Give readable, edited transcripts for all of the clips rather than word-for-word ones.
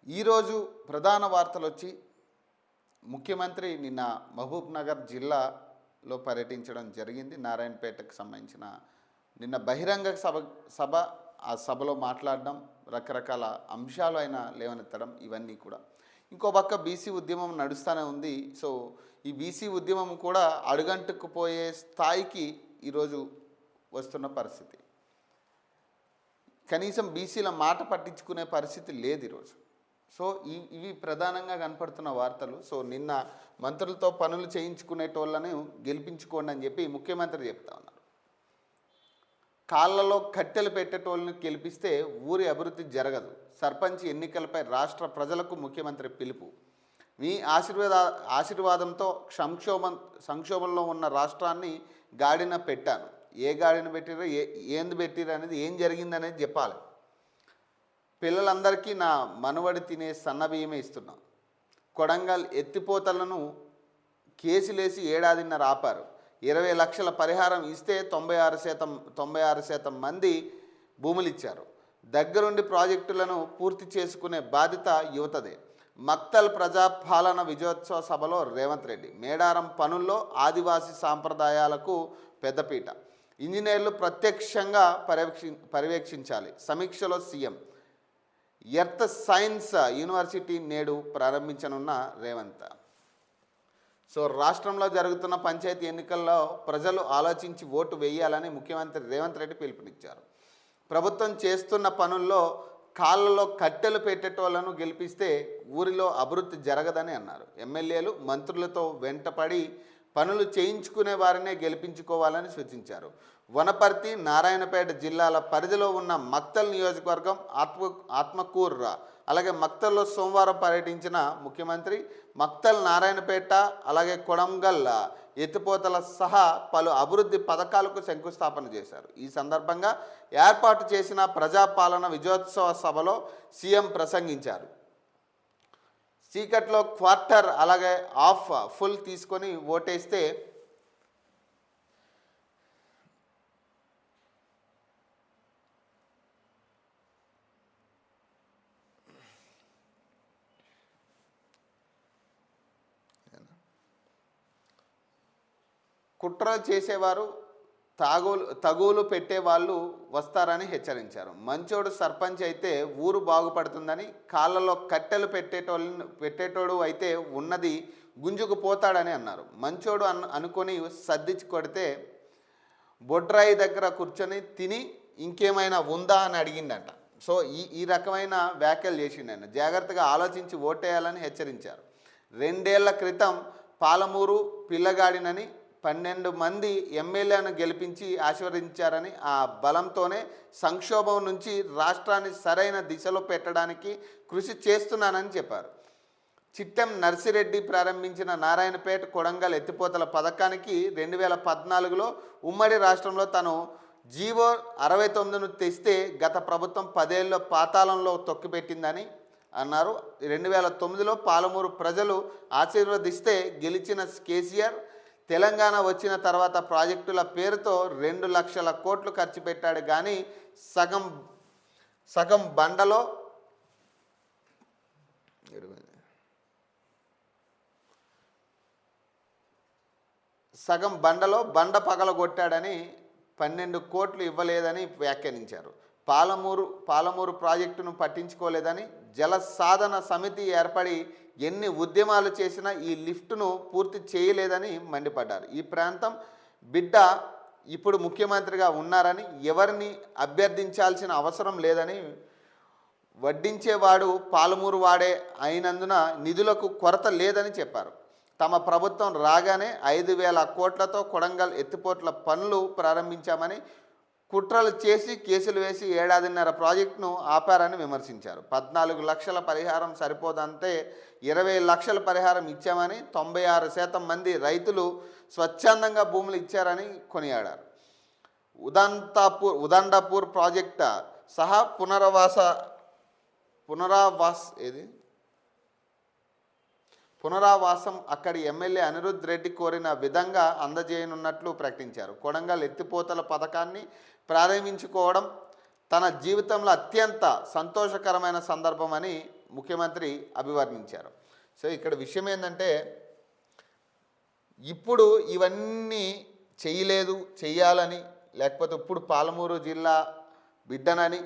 ఈరోజు ప్రధాన వార్తలు వచ్చి ముఖ్యమంత్రి నిన్న మహబూబ్ నగర్ జిల్లాలో పర్యటించడం జరిగింది. నారాయణపేటకు సంబంధించిన నిన్న బహిరంగ సభ ఆ సభలో మాట్లాడడం, రకరకాల అంశాలు ఆయన లేవనెత్తడం, ఇవన్నీ కూడా. ఇంకో పక్క బీసీ ఉద్యమం నడుస్తూనే ఉంది. సో ఈ బీసీ ఉద్యమం కూడా అడుగంటుకుపోయే స్థాయికి ఈరోజు వస్తున్న పరిస్థితి. కనీసం బీసీల మాట పట్టించుకునే పరిస్థితి లేదు ఈరోజు. సో ఇవి ప్రధానంగా కనపడుతున్న వార్తలు. సో నిన్న మంత్రులతో పనులు చేయించుకునేటోళ్ళని గెలిపించుకోండి అని చెప్పి ముఖ్యమంత్రి చెప్తా ఉన్నారు. కాళ్ళలో కట్టెలు పెట్టేటోళ్ళని గెలిపిస్తే ఊరి అభివృద్ధి జరగదు. సర్పంచ్ ఎన్నికలపై రాష్ట్ర ప్రజలకు ముఖ్యమంత్రి పిలుపు. మీ ఆశీర్వాదంతో సంక్షోభంలో ఉన్న రాష్ట్రాన్ని గాడిన పెట్టాను. ఏ గాడిన పెట్టిరో ఏంది పెట్టిరో అనేది, ఏం జరిగిందనేది చెప్పాలి. పిల్లలందరికీ నా మనవడి తినే సన్నబియ్యమే ఇస్తున్నాం. కొడంగల్ ఎత్తిపోతలను కేసులేసి ఏడాదిన్నర ఆపారు. 20 లక్షల పరిహారం ఇస్తే 96% మంది భూములు ఇచ్చారు. దగ్గరుండి ప్రాజెక్టులను పూర్తి చేసుకునే బాధ్యత యువతదే. మక్తల్ ప్రజాపాలన విజయోత్సవ సభలో రేవంత్ రెడ్డి. మేడారం పనుల్లో ఆదివాసీ సాంప్రదాయాలకు పెద్దపీట. ఇంజనీర్లు ప్రత్యక్షంగా పర్యవేక్షించాలి. సమీక్షలో సీఎం. ఎర్త్ సైన్స్ యూనివర్సిటీ నేడు ప్రారంభించనున్న రేవంత్. సో రాష్ట్రంలో జరుగుతున్న పంచాయతీ ఎన్నికల్లో ప్రజలు ఆలోచించి ఓటు వేయాలని ముఖ్యమంత్రి రేవంత్ రెడ్డి పిలుపునిచ్చారు. ప్రభుత్వం చేస్తున్న పనుల్లో కాళ్ళలో కట్టెలు పెట్టేటోళ్లను గెలిపిస్తే ఊరిలో అభివృద్ధి జరగదని అన్నారు. ఎమ్మెల్యేలు మంత్రులతో వెంటపడి పనులు చేయించుకునే వారినే గెలిపించుకోవాలని సూచించారు. వనపర్తి, నారాయణపేట జిల్లాల పరిధిలో ఉన్న మక్తల్ నియోజకవర్గం, ఆత్మకూర్, అలాగే మక్తల్లో సోమవారం పర్యటించిన ముఖ్యమంత్రి మక్తల్, నారాయణపేట, అలాగే కొడంగల్ ఎత్తిపోతల సహా పలు అభివృద్ధి పథకాలకు శంకుస్థాపన చేశారు. ఈ సందర్భంగా ఏర్పాటు చేసిన ప్రజాపాలన విజయోత్సవ సభలో సీఎం ప్రసంగించారు. చీకట్లో క్వార్టర్ అలాగే హాఫ్ ఫుల్ తీసుకొని ఓటేస్తే కుట్రలు చేసేవారు, తగులు పెట్టేవాళ్ళు వస్తారని హెచ్చరించారు. మంచోడు సర్పంచ్ అయితే ఊరు బాగుపడుతుందని, కాళ్ళలో కట్టెలు పెట్టేటోడు అయితే ఉన్నది గుంజుకుపోతాడని అన్నారు. మంచోడు అనుకొని సర్దించి కొడితే బొడ్రాయి దగ్గర కూర్చొని తిని ఇంకేమైనా ఉందా అని అడిగిండట. సో ఈ రకమైన వ్యాఖ్యలు చేసిండు. జాగ్రత్తగా ఆలోచించి ఓటేయాలని హెచ్చరించారు. 2 ఏళ్ల క్రితం పాలమూరు పిల్లగాడినని 12 మంది ఎమ్మెల్యేలను గెలిపించి ఆశీర్వదించారని, ఆ బలంతోనే సంక్షోభం నుంచి రాష్ట్రాన్ని సరైన దిశలో పెట్టడానికి కృషి చేస్తున్నానని చెప్పారు. చిట్టెం నర్సిరెడ్డి ప్రారంభించిన నారాయణపేట, కొడంగల్ ఎత్తిపోతల పథకానికి 2014లో ఉమ్మడి రాష్ట్రంలో తను జీవో 69ను తెస్తే గత ప్రభుత్వం 10 ఏళ్ళలో పాతాళంలో తొక్కిపెట్టిందని అన్నారు. 2009లో పాలమూరు ప్రజలు ఆశీర్వదిస్తే గెలిచిన కేసీఆర్ తెలంగాణ వచ్చిన తర్వాత ప్రాజెక్టుల పేరుతో 2 లక్షల కోట్లు ఖర్చు పెట్టాడు. కానీ సగం బండలో బండ పగలగొట్టాడని 12 కోట్లు ఇవ్వలేదని వ్యాఖ్యానించారు. పాలమూరు ప్రాజెక్టును పట్టించుకోలేదని, జల సాధన సమితి ఏర్పడి ఎన్ని ఉద్యమాలు చేసినా ఈ లిఫ్ట్ను పూర్తి చేయలేదని మండిపడ్డారు. ఈ ప్రాంతం బిడ్డ ఇప్పుడు ముఖ్యమంత్రిగా ఉన్నారని, ఎవరిని అభ్యర్థించాల్సిన అవసరం లేదని, వడ్డించేవాడు పాలమూరు వాడే అయినందున నిధులకు కొరత లేదని చెప్పారు. తమ ప్రభుత్వం రాగానే 5,000 కోట్లతో కొడంగల్ ఎత్తిపోట్ల పనులు ప్రారంభించామని, కుట్రలు చేసి కేసులు వేసి ఏడాదిన్నర ప్రాజెక్టును ఆపారని విమర్శించారు. 14 లక్షల పరిహారం సరిపోదంటే 20 లక్షల పరిహారం ఇచ్చామని, 96% మంది రైతులు స్వచ్ఛందంగా భూములు ఇచ్చారని కొనియాడారు. ఉదండపూర్ ప్రాజెక్టు సహా పునరావాసం అక్కడి ఎమ్మెల్యే అనిరుద్ రెడ్డి కోరిన విధంగా అందజేయనున్నట్లు ప్రకటించారు. కొడంగల్ ఎత్తిపోతల పథకాన్ని ప్రారంభించుకోవడం తన జీవితంలో అత్యంత సంతోషకరమైన సందర్భమని ముఖ్యమంత్రి అభివర్ణించారు. సో ఇక్కడ విషయం ఏంటంటే ఇప్పుడు ఇవన్నీ చేయలేదు, చెయ్యాలని, లేకపోతే ఇప్పుడు పాలమూరు జిల్లా బిడ్డనని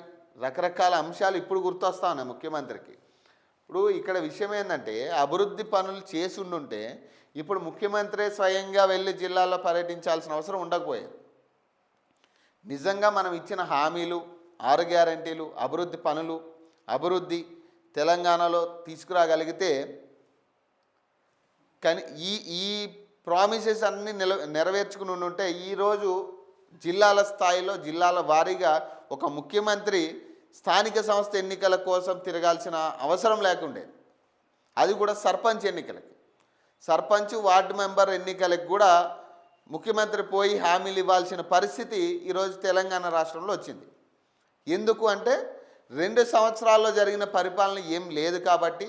రకరకాల అంశాలు ఇప్పుడు గుర్తొస్తా ఉన్నాయి ముఖ్యమంత్రికి. ఇప్పుడు ఇక్కడ విషయం ఏంటంటే అభివృద్ధి పనులు చేసి ఉండుంటే ఇప్పుడు ముఖ్యమంత్రి స్వయంగా వెళ్ళి జిల్లాలో పర్యటించాల్సిన అవసరం ఉండకపోయేది. నిజంగా మనం ఇచ్చిన హామీలు, 6 గ్యారంటీలు, అభివృద్ధి పనులు, అభివృద్ధి తెలంగాణలో తీసుకురాగలిగితే కానీ ఈ ప్రామిసెస్ అన్నీ నెరవేర్చుకుని ఉంటే ఈరోజు జిల్లాల స్థాయిలో జిల్లాల వారీగా ఒక ముఖ్యమంత్రి స్థానిక సంస్థ ఎన్నికల కోసం తిరగాల్సిన అవసరం లేకుండేది. అది కూడా సర్పంచ్ ఎన్నికలకి, సర్పంచ్ వార్డు మెంబర్ ఎన్నికలకు కూడా ముఖ్యమంత్రి పోయి హామీలు ఇవ్వాల్సిన పరిస్థితి ఈరోజు తెలంగాణ రాష్ట్రంలో వచ్చింది. ఎందుకు అంటే 2 సంవత్సరాల్లో జరిగిన పరిపాలన ఏం లేదు కాబట్టి,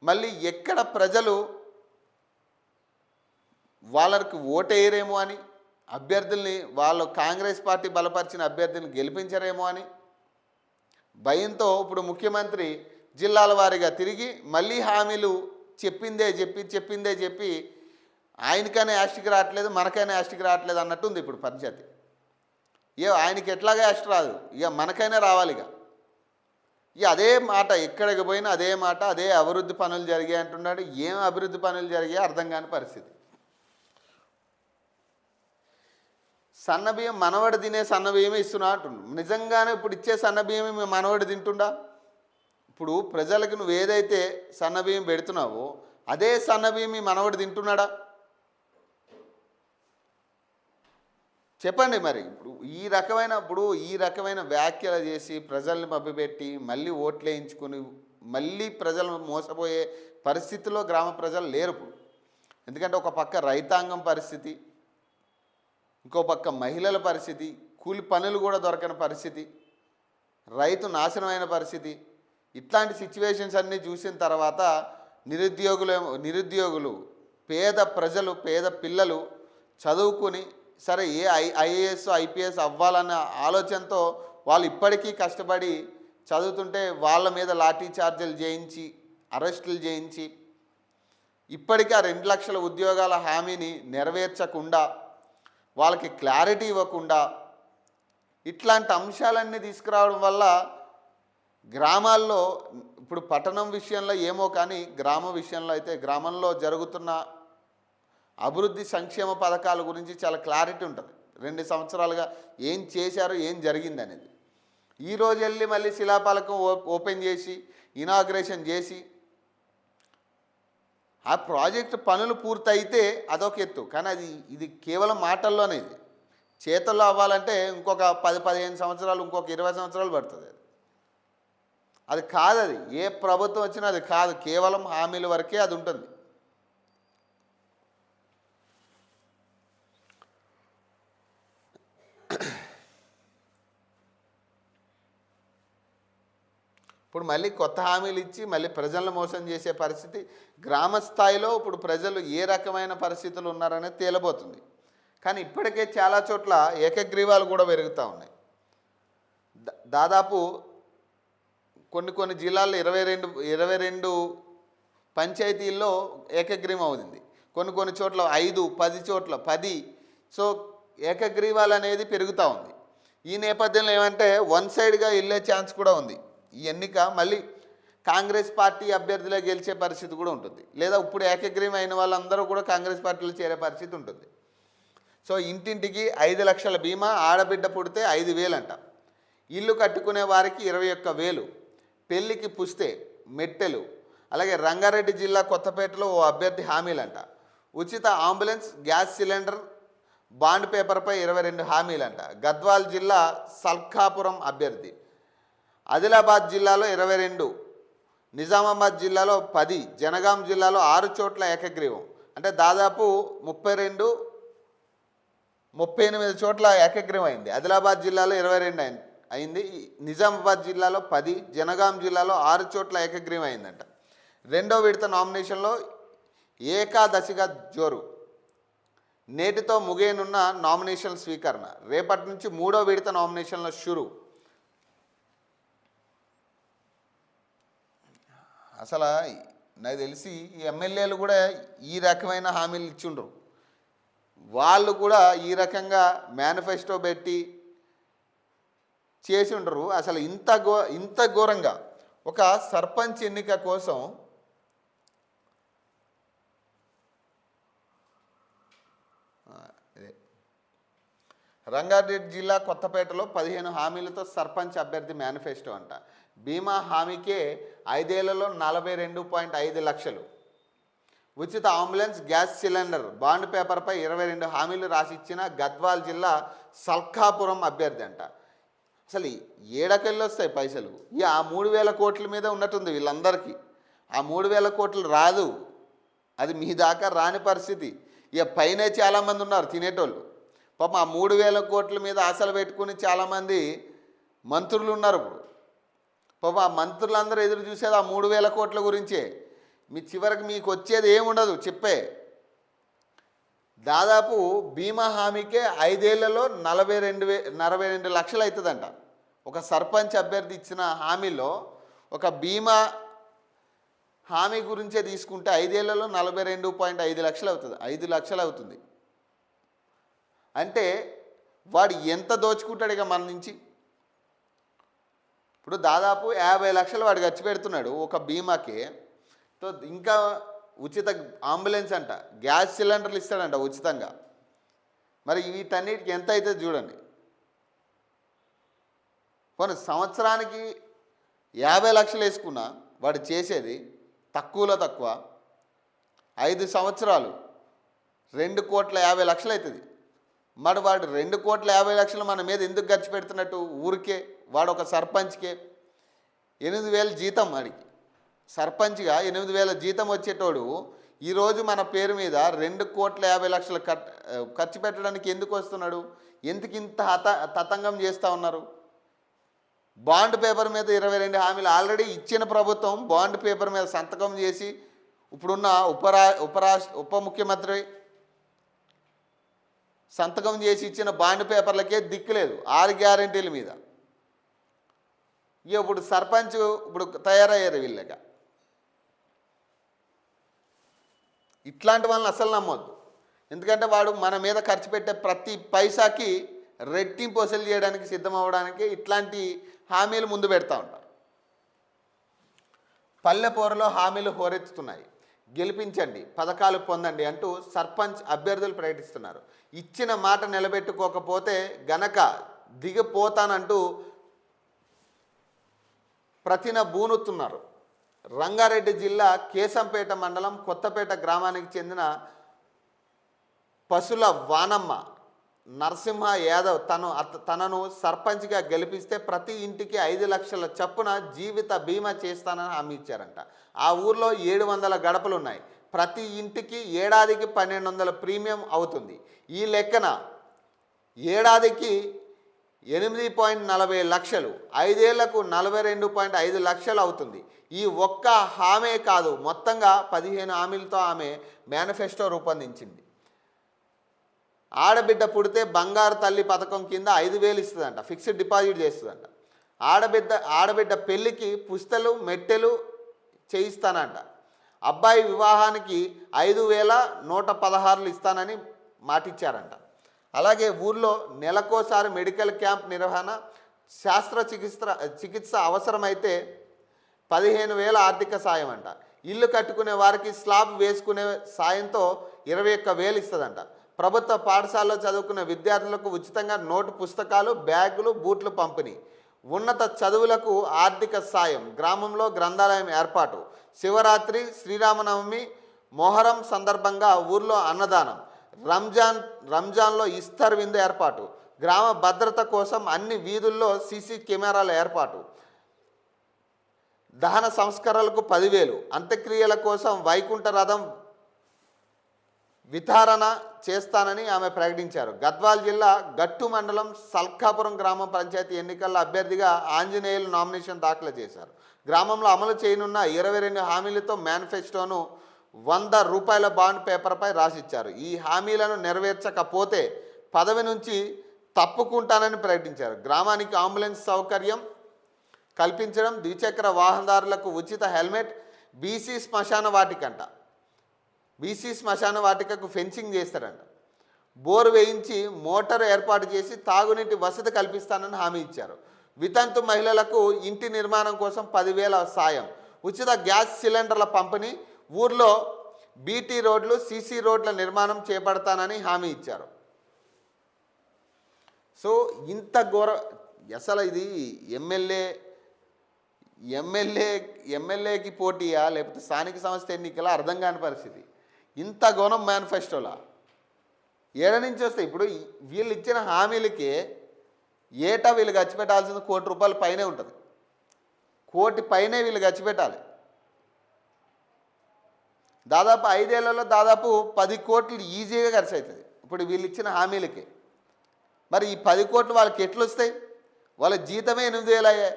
మళ్ళీ ఎక్కడ ప్రజలు వాళ్ళకి ఓటేయరేమో అని, అభ్యర్థుల్ని వాళ్ళు కాంగ్రెస్ పార్టీ బలపరిచిన అభ్యర్థుల్ని గెలిపించరేమో అని భయంతో ఇప్పుడు ముఖ్యమంత్రి జిల్లాల వారీగా తిరిగి మళ్ళీ హామీలు చెప్పిందే చెప్పి ఆయనకైనా యాస్టిక్ రావట్లేదు, మనకైనా యాస్టిక్ రావట్లేదు అన్నట్టుంది ఇప్పుడు పరిస్థితి. ఆయనకి ఎట్లాగా యాస్ట్ రాదు, ఇక మనకైనా రావాలి. ఇక అదే మాట ఎక్కడికి పోయినా అదే మాట, అదే అభివృద్ధి పనులు జరిగాయి అంటున్నాడు. ఏం అభివృద్ధి పనులు జరిగాయి అర్థం కాని పరిస్థితి. సన్నబియ్యం మనవడు తినే సన్నబియ్యమే ఇస్తున్నా అంటున్నాడు. నిజంగానే ఇప్పుడు ఇచ్చే సన్నబియ్యమే మేము మనవడు తింటుండా? ఇప్పుడు ప్రజలకు నువ్వు ఏదైతే సన్నబియ్యం పెడుతున్నావో అదే సన్నబియ్యం మీ మనవడు తింటున్నాడా? చెప్పండి. మరి ఇప్పుడు ఈ రకమైన వ్యాఖ్యలు చేసి ప్రజల్ని మభ్యపెట్టి మళ్ళీ ఓట్లు వేయించుకొని మళ్ళీ ప్రజలు మోసపోయే పరిస్థితిలో గ్రామ ప్రజలు లేరు ఇప్పుడు. ఎందుకంటే ఒక పక్క రైతాంగం పరిస్థితి, ఇంకో పక్క మహిళల పరిస్థితి, కూలి పనులు కూడా దొరకని పరిస్థితి, రైతు నాశనమైన పరిస్థితి. ఇట్లాంటి సిచ్యువేషన్స్ అన్నీ చూసిన తర్వాత నిరుద్యోగులు, పేద ప్రజలు, పేద పిల్లలు చదువుకుని సరే ఐఏఎస్ ఐపీఎస్ అవ్వాలన్న ఆలోచనతో వాళ్ళు ఇప్పటికీ కష్టపడి చదువుతుంటే వాళ్ళ మీద లాఠీ చార్జీలు చేయించి, అరెస్టులు చేయించి, ఇప్పటికీ ఆ 2 లక్షల ఉద్యోగాల హామీని నెరవేర్చకుండా, వాళ్ళకి క్లారిటీ ఇవ్వకుండా ఇట్లాంటి అంశాలన్నీ తీసుకురావడం వల్ల గ్రామాల్లో ఇప్పుడు పట్టణం విషయంలో ఏమో కానీ గ్రామ విషయంలో అయితే గ్రామంలో జరుగుతున్న అభివృద్ధి సంక్షేమ పథకాల గురించి చాలా క్లారిటీ ఉంటుంది. 2 సంవత్సరాలుగా ఏం చేశారు, ఏం జరిగింది అనేది. ఈరోజు వెళ్ళి మళ్ళీ శిలాఫలకం ఓపెన్ చేసి ఇనాగ్రేషన్ చేసి ఆ ప్రాజెక్టు పనులు పూర్తయితే అదొక ఎత్తు, కానీ ఇది కేవలం మాటల్లోనే. ఇది చేతల్లో అవ్వాలంటే ఇంకొక 10-15 సంవత్సరాలు, ఇంకొక 20 సంవత్సరాలు పడుతుంది. అది కాదు, అది ఏ ప్రభుత్వం వచ్చినా అది కాదు, కేవలం హామీల వరకే అది ఉంటుంది. ఇప్పుడు మళ్ళీ కొత్త హామీలు ఇచ్చి మళ్ళీ ప్రజలను మోసం చేసే పరిస్థితి గ్రామ స్థాయిలో ఇప్పుడు ప్రజలు ఏ రకమైన పరిస్థితులు ఉన్నారనేది తేలబోతుంది. కానీ ఇప్పటికే చాలా చోట్ల ఏకగ్రీవాలు కూడా పెరుగుతూ ఉన్నాయి. దాదాపు కొన్ని జిల్లాల్లో 22 పంచాయతీల్లో ఏకగ్రీవం అవుతుంది. కొన్ని చోట్ల 5-10 చోట్ల 10. సో ఏకగ్రీవాలు అనేది పెరుగుతూ ఉంది. ఈ నేపథ్యంలో ఏమంటే వన్ సైడ్గా వెళ్ళే ఛాన్స్ కూడా ఉంది. ఈ ఎన్నిక మళ్ళీ కాంగ్రెస్ పార్టీ అభ్యర్థులే గెలిచే పరిస్థితి కూడా ఉంటుంది, లేదా ఇప్పుడు ఏకగ్రీవం అయిన వాళ్ళందరూ కూడా కాంగ్రెస్ పార్టీలో చేరే పరిస్థితి ఉంటుంది. సో ఇంటింటికి 5 లక్షల బీమా, ఆడబిడ్డ పుడితే 5,000 అంట, ఇల్లు కట్టుకునే వారికి 21,000, పెళ్ళికి పుస్తే మెట్టెలు, అలాగే రంగారెడ్డి జిల్లా కొత్తపేటలో ఓ అభ్యర్థి హామీలంట, ఉచిత అంబులెన్స్, గ్యాస్ సిలిండర్, బాండ్ పేపర్పై 22 హామీలంట, గద్వాల్ జిల్లా సల్కాపురం అభ్యర్థి, ఆదిలాబాద్ జిల్లాలో 22, నిజామాబాద్ జిల్లాలో 10, జనగాం జిల్లాలో 6 చోట్ల ఏకగ్రీవం. అంటే దాదాపు 38 చోట్ల ఏకగ్రీవం అయింది. ఆదిలాబాద్ జిల్లాలో 22 అయింది, నిజామాబాద్ జిల్లాలో 10, జనగాం జిల్లాలో 6 చోట్ల ఏకగ్రీవం అయిందంట. 2వ విడత నామినేషన్లో ఏకాదశిగా జోరు. నేటితో ముగియనున్న నామినేషన్ స్వీకరణ, రేపటి నుంచి 3వ విడత నామినేషన్ల షురు. అసలు నాకు తెలిసి ఈ ఎమ్మెల్యేలు కూడా ఈ రకమైన హామీలు ఇచ్చిండ్రు. వాళ్ళు కూడా ఈ రకంగా మేనిఫెస్టో పెట్టి చేసి ఉండరు. అసలు ఇంత ఘోరంగా ఒక సర్పంచ్ ఎన్నిక కోసం రంగారెడ్డి జిల్లా కొత్తపేటలో 15 హామీలతో సర్పంచ్ అభ్యర్థి మేనిఫెస్టో అంట. బీమా హామీకే 5 ఏళ్లలో 42.5 లక్షలు, ఉచిత అంబులెన్స్, గ్యాస్ సిలిండర్, బాండ్ పేపర్పై 22 హామీలు రాసిచ్చిన గద్వాల్ జిల్లా సల్కాపురం అభ్యర్థి అంట. అసలు ఏడకెళ్ళి వస్తాయి పైసలు? ఇక ఆ 3,000 కోట్ల మీద ఉన్నట్టుంది వీళ్ళందరికీ. ఆ 3,000 కోట్లు రాదు, అది మీ దాకా రాని పరిస్థితి. ఇక పైనే చాలామంది ఉన్నారు తినేటోళ్ళు. పాపం ఆ 3,000 కోట్ల మీద ఆశలు పెట్టుకుని చాలామంది మంత్రులు ఉన్నారు. ఇప్పుడు పాపం ఆ మంత్రులందరూ ఎదురు చూసేది ఆ 3,000 కోట్ల గురించే. చివరికి మీకు వచ్చేది ఏముండదు చెప్పే. దాదాపు బీమా హామీకే 5 ఏళ్లలో 42 లక్షలు అవుతుందంట. ఒక సర్పంచ్ అభ్యర్థి ఇచ్చిన హామీలో ఒక బీమా హామీ గురించే తీసుకుంటే 5 ఏళ్లలో 42.5 లక్షలు అవుతుంది. 5 లక్షలు అవుతుంది అంటే వాడు ఎంత దోచుకుంటాడు ఇక మన నుంచి. ఇప్పుడు దాదాపు 50 లక్షలు వాడు ఖర్చు పెడుతున్నాడు ఒక బీమాకే. ఇంకా ఉచిత అంబులెన్స్ అంట, గ్యాస్ సిలిండర్లు ఇస్తాడంట ఉచితంగా. మరి వీటన్నిటికి ఎంత అవుతుంది చూడండి. కొన్ని సంవత్సరానికి 50 లక్షలు వేసుకున్నా వాడు చేసేది తక్కువలో తక్కువ 5 సంవత్సరాలు 2,50,00,000 అవుతుంది. మరి వాడు 2,50,00,000 మన మీద ఎందుకు ఖర్చు పెడుతున్నట్టు? ఊరికే వాడు ఒక సర్పంచ్కే 8,000 జీతం, వాడికి సర్పంచ్గా 8,000 జీతం వచ్చేటోడు ఈరోజు మన పేరు మీద 2,50,00,000 ఖర్చు పెట్టడానికి ఎందుకు వస్తున్నాడు? ఎందుకు ఇంత తతంగం చేస్తూ ఉన్నారు? బాండ్ పేపర్ మీద 22 హామీలు ఆల్రెడీ ఇచ్చిన ప్రభుత్వం బాండ్ పేపర్ మీద సంతకం చేసి ఇప్పుడున్న ఉప ముఖ్యమంత్రి సంతకం చేసి ఇచ్చిన బాండ్ పేపర్లకే దిక్కులేదు 6 గ్యారెంటీల మీద. ఇక ఇప్పుడు సర్పంచ్ ఇప్పుడు తయారయ్యారు వీళ్ళగా. ఇట్లాంటి వాళ్ళని అసలు నమ్మొద్దు. ఎందుకంటే వాడు మన మీద ఖర్చు పెట్టే ప్రతి పైసాకి రెట్టింపు వసూలు చేయడానికి సిద్ధమవడానికి ఇట్లాంటి హామీలు ముందు పెడతా ఉంటారు. పల్లెపోరులో హామీలు హోరెత్తుతున్నాయి. గెలిపించండి, పథకాలు పొందండి అంటూ సర్పంచ్ అభ్యర్థులు ప్రకటిస్తున్నారు. ఇచ్చిన మాట నిలబెట్టుకోకపోతే గనక దిగిపోతానంటూ బూనుతున్నారు. రంగారెడ్డి జిల్లా కేశంపేట మండలం కొత్తపేట గ్రామానికి చెందిన పసుల వానమ్మ నరసింహ యాదవ్ తనను సర్పంచ్గా గెలిపిస్తే ప్రతి ఇంటికి 5 లక్షల చొప్పున జీవిత బీమా చేస్తానని హామీ ఇచ్చారంట. ఆ ఊర్లో 700 గడపలు ఉన్నాయి. ప్రతి ఇంటికి ఏడాదికి 1,200 ప్రీమియం అవుతుంది. ఈ లెక్కన ఏడాదికి 8.40 లక్షలు, 5 ఏళ్లకు 42.5 లక్షలు అవుతుంది. ఈ ఒక్క హామీ కాదు, మొత్తంగా 15 హామీలతో ఆమె మేనిఫెస్టో రూపొందించింది. ఆడబిడ్డ పుడితే బంగారు తల్లి పథకం కింద 5,000 ఇస్తుందంట, ఫిక్స్డ్ డిపాజిట్ చేస్తుందంట. ఆడబిడ్డ పెళ్ళికి పుస్తలు మెట్టెలు చేయిస్తానంట. అబ్బాయి వివాహానికి 5,116 ఇస్తానని మాటిచ్చారంట. అలాగే ఊర్లో నెలకోసారి మెడికల్ క్యాంప్ నిర్వహణ, చికిత్స అవసరమైతే 15,000 ఆర్థిక సాయం అంట. ఇల్లు కట్టుకునే వారికి స్లాబ్ వేసుకునే సాయంతో 21,000 ఇస్తుందంట. ప్రభుత్వ పాఠశాలలో చదువుకున్న విద్యార్థులకు ఉచితంగా నోటు పుస్తకాలు, బ్యాగులు, బూట్లు పంపిణీ. ఉన్నత చదువులకు ఆర్థిక సాయం. గ్రామంలో గ్రంథాలయం ఏర్పాటు. శివరాత్రి, శ్రీరామనవమి, మొహరం సందర్భంగా ఊర్లో అన్నదానం. రంజాన్లో ఇఫ్తార్ విందు ఏర్పాటు. గ్రామ భద్రత కోసం అన్ని వీధుల్లో సీసీ కెమెరాల ఏర్పాటు. దహన సంస్కరణలకు 10,000. అంత్యక్రియల కోసం వైకుంఠ రథం వితరణ చేస్తానని ఆమె ప్రకటించారు. గద్వాల్ జిల్లా గట్టు మండలం సల్కాపురం గ్రామ పంచాయతీ ఎన్నికల్లో అభ్యర్థిగా ఆంజనేయులు నామినేషన్ దాఖలు చేశారు. గ్రామంలో అమలు చేయనున్న 22 హామీలతో మేనిఫెస్టోను ₹100 బాండ్ పేపర్పై రాసిచ్చారు. ఈ హామీలను నెరవేర్చకపోతే పదవి నుంచి తప్పుకుంటానని ప్రకటించారు. గ్రామానికి అంబులెన్స్ సౌకర్యం కల్పించడం, ద్విచక్ర వాహనదారులకు ఉచిత హెల్మెట్, బీసీ శ్మశాన వాటికంట, బీసీ శ్మశాన వాటికకు ఫెన్సింగ్ చేస్తారంట. బోరు వేయించి మోటార్ ఏర్పాటు చేసి తాగునీటి వసతి కల్పిస్తానని హామీ ఇచ్చారు. వితంతు మహిళలకు ఇంటి నిర్మాణం కోసం 10,000 సాయం, ఉచిత గ్యాస్ సిలిండర్ల పంపిణీ, ఊర్లో బీటీ రోడ్లు సీసీ రోడ్ల నిర్మాణం చేపడతానని హామీ ఇచ్చారు. సో ఇంత ఘోర, అసలు ఇది ఎమ్మెల్యేకి పోటీయా లేకపోతే స్థానిక సంస్థ ఎన్నికలా అర్థం కాని పరిస్థితి. ఇంత ఘోరం మేనిఫెస్టోలా ఏడ నుంచి వస్తాయి? ఇప్పుడు వీళ్ళు ఇచ్చిన హామీలకే ఏటా వీళ్ళు ఖర్చు పెట్టాల్సింది ₹1,00,00,000 పైనే ఉంటుంది. 1,00,00,000 పైనే వీళ్ళు ఖర్చు పెట్టాలి. దాదాపు 5 ఏళ్లలో దాదాపు 10 కోట్లు ఈజీగా ఖర్చు అవుతుంది ఇప్పుడు వీళ్ళు ఇచ్చిన హామీలకి. మరి ఈ 10 కోట్లు వాళ్ళకి ఎట్లు వస్తాయి? వాళ్ళ జీతమే 8,000 అయ్యాయి.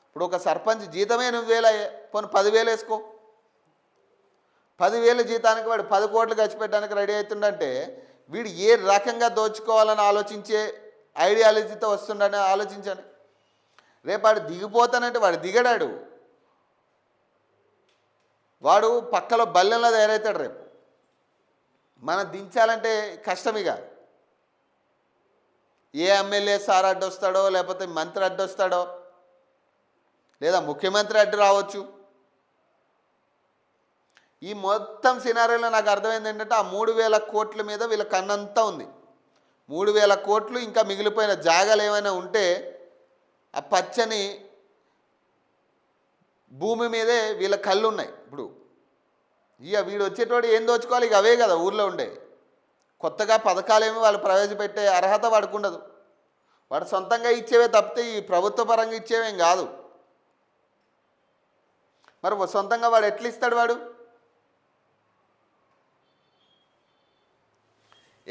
ఇప్పుడు ఒక సర్పంచ్ జీతమే 8,000 అయ్యాయి. పోనీ 10,000 వేసుకో. 10,000 జీతానికి వాడు 10 కోట్లు ఖర్చు పెట్టడానికి రెడీ అవుతుండంటే వీడు ఏ రకంగా దోచుకోవాలని ఆలోచించే ఐడియాలజీతో వస్తుండని ఆలోచించండి. రేపు వాడు దిగిపోతానంటే వాడు దిగడాడు, వాడు పక్కలో బల్లెంలో తయారవుతాడు. రేపు మనం దించాలంటే కష్టమిగా. ఏ ఎమ్మెల్యే సార్ అడ్డొస్తాడో, లేకపోతే మంత్రి అడ్డొస్తాడో, లేదా ముఖ్యమంత్రి అడ్డు రావచ్చు. ఈ మొత్తం సినారీలో నాకు అర్థమైంది ఏంటంటే ఆ 3,000 కోట్ల మీద వీళ్ళ కన్నంతా ఉంది. 3,000 కోట్లు ఇంకా మిగిలిపోయిన జాగాలు ఏమైనా ఉంటే ఆ పచ్చని భూమి మీదే వీళ్ళ కళ్ళు ఉన్నాయి. ఇప్పుడు ఇక వీడు వచ్చేటోడు ఏం దోచుకోవాలి? ఇక అవే కదా ఊర్లో ఉండే. కొత్తగా పథకాలేమీ వాళ్ళు ప్రవేశపెట్టే అర్హత వాడికి ఉండదు. వాడు సొంతంగా ఇచ్చేవే తప్పితే ఈ ప్రభుత్వ పరంగా ఇచ్చేవేం కాదు. మరి సొంతంగా వాడు ఎట్లా ఇస్తాడు? వాడు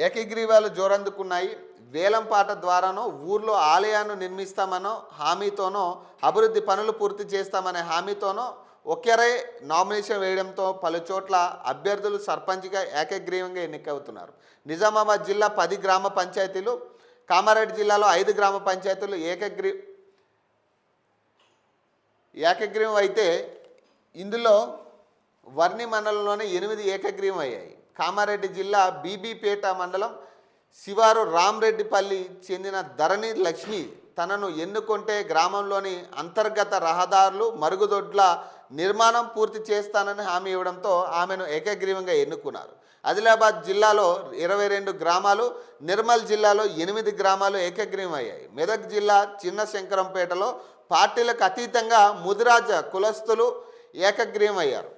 ఏకగ్రీవాలు జోరందుకున్నాయి. వేలంపాట ద్వారానో ఊర్లో ఆలయాన్ని నిర్మిస్తామనో హామీతోనో అభివృద్ధి పనులు పూర్తి చేస్తామనే హామీతోనో ఒక్కరే నామినేషన్ వేయడంతో పలు చోట్ల అభ్యర్థులు సర్పంచ్గా ఏకగ్రీవంగా ఎన్నికవుతున్నారు. నిజామాబాద్ జిల్లా 10 గ్రామ పంచాయతీలు, కామారెడ్డి జిల్లాలో 5 గ్రామ పంచాయతీలు ఏకగ్రీవం అయితే ఇందులో వర్ణి మండలంలోనే 8 ఏకగ్రీవం అయ్యాయి. కామారెడ్డి జిల్లా బీబీపేట మండలం శివారు రామ్రెడ్డిపల్లి చెందిన ధరణి లక్ష్మి తనను ఎన్నుకుంటే గ్రామంలోని అంతర్గత రహదారులు, మరుగుదొడ్ల నిర్మాణం పూర్తి చేస్తానని హామీ ఇవ్వడంతో ఆమెను ఏకగ్రీవంగా ఎన్నుకున్నారు. ఆదిలాబాద్ జిల్లాలో 22 గ్రామాలు, నిర్మల్ జిల్లాలో 8 గ్రామాలు ఏకగ్రీవం అయ్యాయి. మెదక్ జిల్లా చిన్న శంకరంపేటలో పార్టీలకు అతీతంగా ముదిరాజ కులస్తులు ఏకగ్రీవం అయ్యారు.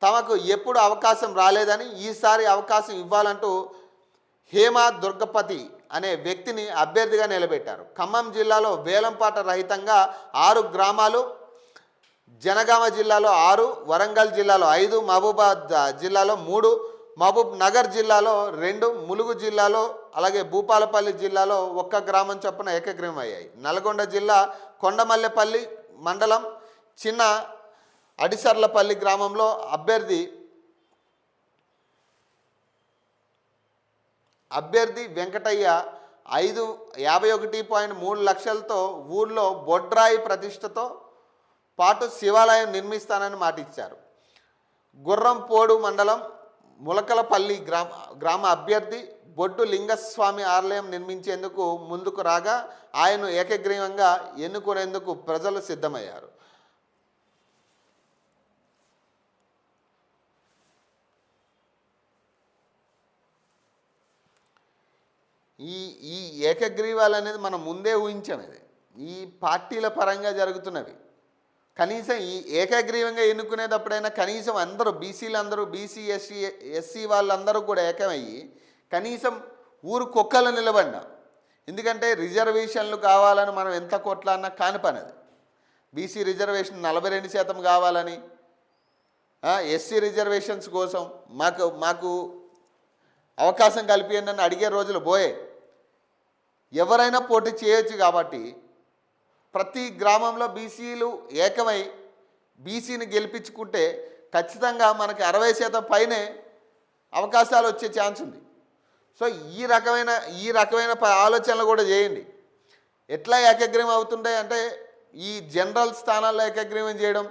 తమకు ఎప్పుడు అవకాశం రాలేదని ఈసారి అవకాశం ఇవ్వాలంటూ హేమా దుర్గపతి అనే వ్యక్తిని అభ్యర్థిగా నిలబెట్టారు. ఖమ్మం జిల్లాలో వేలంపాట రహితంగా 6 గ్రామాలు, జనగామ జిల్లాలో 6, వరంగల్ జిల్లాలో 5, మహబూబాద్ జిల్లాలో 3, మహబూబ్ నగర్ జిల్లాలో 2, ములుగు జిల్లాలో అలాగే భూపాలపల్లి జిల్లాలో 1 గ్రామం చొప్పున ఏకగ్రీవం అయ్యాయి. నల్గొండ జిల్లా కొండమల్లెపల్లి మండలం చిన్న అడిసర్లపల్లి గ్రామంలో అభ్యర్థి వెంకటయ్య 51.3 లక్షలతో ఊర్లో బొడ్రాయి ప్రతిష్టతో పాటు శివాలయం నిర్మిస్తానని మాటిచ్చారు. గుర్రంపోడు మండలం ములకలపల్లి గ్రామ అభ్యర్థి బొడ్డు లింగస్వామి ఆలయం నిర్మించేందుకు ముందుకు రాగా ఆయన్ను ఏకగ్రీవంగా ఎన్నుకునేందుకు ప్రజలు సిద్ధమయ్యారు. ఈ ఏకగ్రీవాలు అనేది మనం ముందే ఊహించాం. ఇది ఈ పార్టీల పరంగా జరుగుతున్నవి. కనీసం ఈ ఏకగ్రీవంగా ఎన్నుకునేటప్పుడైనా కనీసం అందరూ బీసీలందరూ, బీసీ ఎస్సీ వాళ్ళందరూ కూడా ఏకమయ్యి కనీసం ఊరు కుక్కలు నిలబడినా. ఎందుకంటే రిజర్వేషన్లు కావాలని మనం ఎంత కొట్లాడినా కాని పని అది. బీసీ రిజర్వేషన్ 42% కావాలని, ఎస్సీ రిజర్వేషన్స్ కోసం మాకు అవకాశం కల్పియండి అని అడిగే రోజులు పోయే. ఎవరైనా పోటీ చేయొచ్చు. కాబట్టి ప్రతి గ్రామంలో బీసీలు ఏకమై బీసీని గెలిపించుకుంటే ఖచ్చితంగా మనకి 60% పైనే అవకాశాలు వచ్చే ఛాన్స్ ఉంది. సో ఈ రకమైన ఆలోచనలు కూడా చేయండి. ఎట్లా ఏకగ్రీవం అవుతుంటాయి అంటే ఈ జనరల్ స్థానాల్లో ఏకగ్రీవం చేయడం,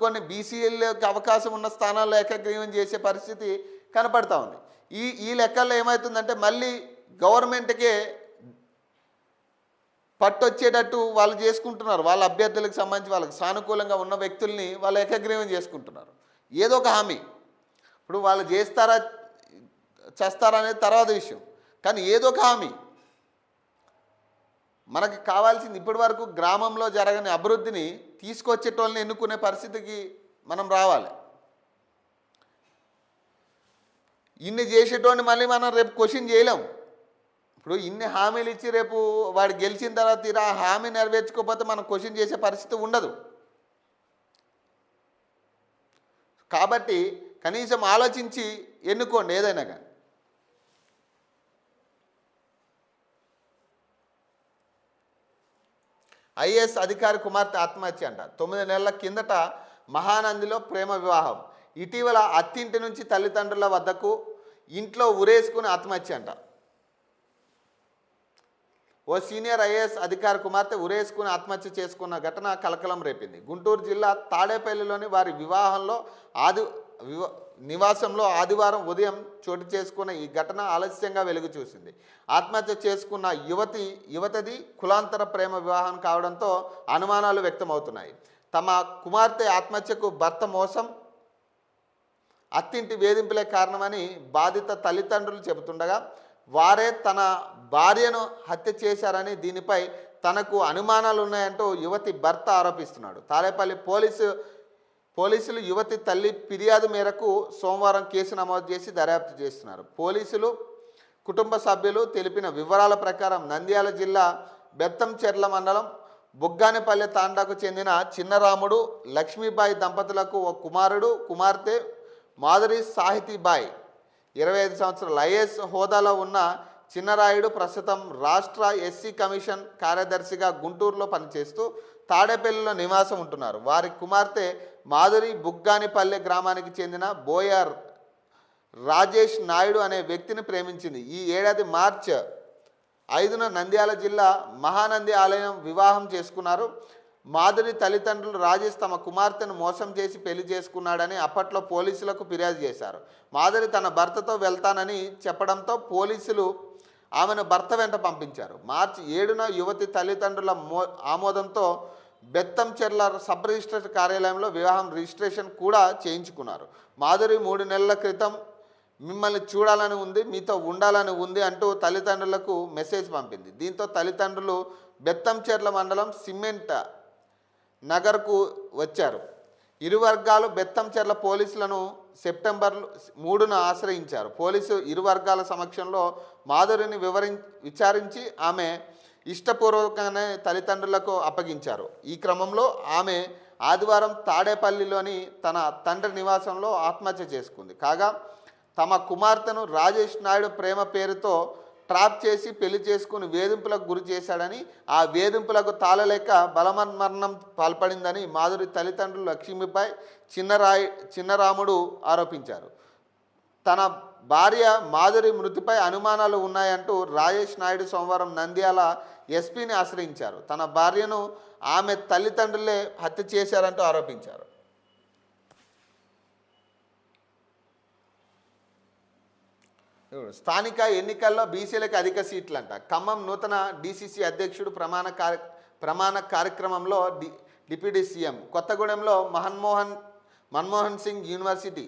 కొన్ని బీసీఎల్కి అవకాశం ఉన్న స్థానాల్లో ఏకగ్రీవం చేసే పరిస్థితి కనపడతా ఉంది. ఈ లెక్కల్లో ఏమవుతుందంటే మళ్ళీ గవర్నమెంట్కే పట్టొచ్చేటట్టు వాళ్ళు చేసుకుంటున్నారు. వాళ్ళ అభ్యర్థులకు సంబంధించి వాళ్ళకి సానుకూలంగా ఉన్న వ్యక్తుల్ని వాళ్ళు ఏకగ్రీవం చేసుకుంటున్నారు. ఏదో ఒక హామీ, ఇప్పుడు వాళ్ళు చేస్తారా చేస్తారా అనేది తర్వాత విషయం, కానీ ఏదో ఒక హామీ. మనకి కావాల్సింది ఇప్పటి వరకు గ్రామంలో జరగని అభివృద్ధిని తీసుకొచ్చేటోళ్ళని ఎన్నుకునే పరిస్థితికి మనం రావాలి. ఇన్ని చేసేటోడిని మళ్ళీ మనం రేపు క్వశ్చన్ చేయలేం. ఇప్పుడు ఇన్ని హామీలు ఇచ్చి రేపు వాడు గెలిచిన తర్వాత తీరా ఆ హామీ నెరవేర్చుకోకపోతే మనం క్వశ్చన్ చేసే పరిస్థితి ఉండదు. కాబట్టి కనీసం ఆలోచించి ఎన్నుకోండి ఏదైనా కానీ. ఐఏఎస్ అధికారి కుమార్తె ఆత్మహత్య అంట. 9 నెలల కిందట మహానందిలో ప్రేమ వివాహం. ఇటీవల అత్తింటి నుంచి తల్లిదండ్రుల వద్దకు ఇంట్లో ఉరేసుకుని ఆత్మహత్య అంట. ఓ సీనియర్ ఐఏఎస్ అధికారి కుమార్తె ఉరేసుకుని ఆత్మహత్య చేసుకున్న ఘటన కలకలం రేపింది. గుంటూరు జిల్లా తాడేపల్లిలోని వారి నివాసంలో ఆదివారం ఉదయం చోటు చేసుకున్న ఈ ఘటన ఆలస్యంగా వెలుగు చూసింది. ఆత్మహత్య చేసుకున్న యువతది కులాంతర ప్రేమ వివాహం కావడంతో అనుమానాలు వ్యక్తమవుతున్నాయి. తమ కుమార్తె ఆత్మహత్యకు భర్త మోసం, అత్తింటి వేధింపులే కారణమని బాధిత తల్లిదండ్రులు చెబుతుండగా వారే తన భార్యను హత్య చేశారని, దీనిపై తనకు అనుమానాలు ఉన్నాయంటూ యువతి భర్త ఆరోపిస్తున్నాడు. తాడేపల్లి పోలీసులు యువతి తల్లి ఫిర్యాదు మేరకు సోమవారం కేసు నమోదు చేసి దర్యాప్తు చేస్తున్నారు. పోలీసులు కుటుంబ సభ్యులు తెలిపిన వివరాల ప్రకారం నంద్యాల జిల్లా బెత్తంచెర్ల మండలం బుగ్గానిపల్లె తాండాకు చెందిన చిన్నరాముడు, లక్ష్మీబాయి దంపతులకు ఒక కుమారుడు, కుమార్తె మాధురి సాహితీబాయి. 25 సంవత్సరాల ఐఏఎస్ హోదాలో ఉన్న చిన్నరాయుడు ప్రస్తుతం రాష్ట్ర ఎస్సీ కమిషన్ కార్యదర్శిగా గుంటూరులో పనిచేస్తూ తాడేపల్లిలో నివాసం ఉంటున్నారు. వారి కుమార్తె మాధురి బుగ్గానిపల్లె గ్రామానికి చెందిన బోయర్ రాజేష్ నాయుడు అనే వ్యక్తిని ప్రేమించింది. ఈ ఏడాది మార్చి 5న నంద్యాల జిల్లా మహానంది ఆలయం వివాహం చేసుకున్నారు. మాధురి తల్లిదండ్రులు రాజేష్ తమ కుమార్తెను మోసం చేసి పెళ్లి చేసుకున్నాడని అప్పట్లో పోలీసులకు ఫిర్యాదు చేశారు. మాధురి తన భర్తతో వెళ్తానని చెప్పడంతో పోలీసులు ఆమెను భర్త వెంట పంపించారు. మార్చి 7న యువతి తల్లిదండ్రుల ఆమోదంతో బెత్తంచెర్ల సబ్ రిజిస్టర్ కార్యాలయంలో వివాహం రిజిస్ట్రేషన్ కూడా చేయించుకున్నారు. మాధురి 3 నెలల క్రితం మిమ్మల్ని చూడాలని ఉంది, మీతో ఉండాలని ఉంది అంటూ తల్లిదండ్రులకు మెసేజ్ పంపింది. దీంతో తల్లిదండ్రులు బెత్తంచెర్ల మండలం సిమెంట్ నగర్కు వచ్చారు. ఇరు వర్గాలు బెత్తంచెర్ల పోలీసులను సెప్టెంబర్ 3న ఆశ్రయించారు. పోలీసు ఇరు వర్గాల సమక్షంలో మాధురిని విచారించి ఆమె ఇష్టపూర్వకంగానే తల్లిదండ్రులకు అప్పగించారు. ఈ క్రమంలో ఆమె ఆదివారం తాడేపల్లిలోని తన తండ్రి నివాసంలో ఆత్మహత్య చేసుకుంది. కాగా తమ కుమార్తెను రాజేష్ నాయుడు ప్రేమ పేరుతో ట్రాప్ చేసి పెళ్లి చేసుకుని వేధింపులకు గురి చేశాడని, ఆ వేధింపులకు తాళలేక బలవన్మరణం పాల్పడిందని మాధురి తల్లిదండ్రులు లక్ష్మీబాయి, చిన్నరాముడు ఆరోపించారు. తన భార్య మాధురి మృతిపై అనుమానాలు ఉన్నాయంటూ రాజేష్ నాయుడు సోమవారం నంద్యాల ఎస్పీని ఆశ్రయించారు. తన భార్యను ఆమె తల్లిదండ్రులే హత్య చేశారంటూ ఆరోపించారు. స్థానిక ఎన్నికల్లో బీసీలకు అధిక సీట్లంట. ఖమ్మం నూతన డీసీసీ అధ్యక్షుడు ప్రమాణ కార్యక్రమంలో డిప్యూటీ సీఎం. కొత్తగూడెంలో మన్మోహన్ సింగ్ యూనివర్సిటీ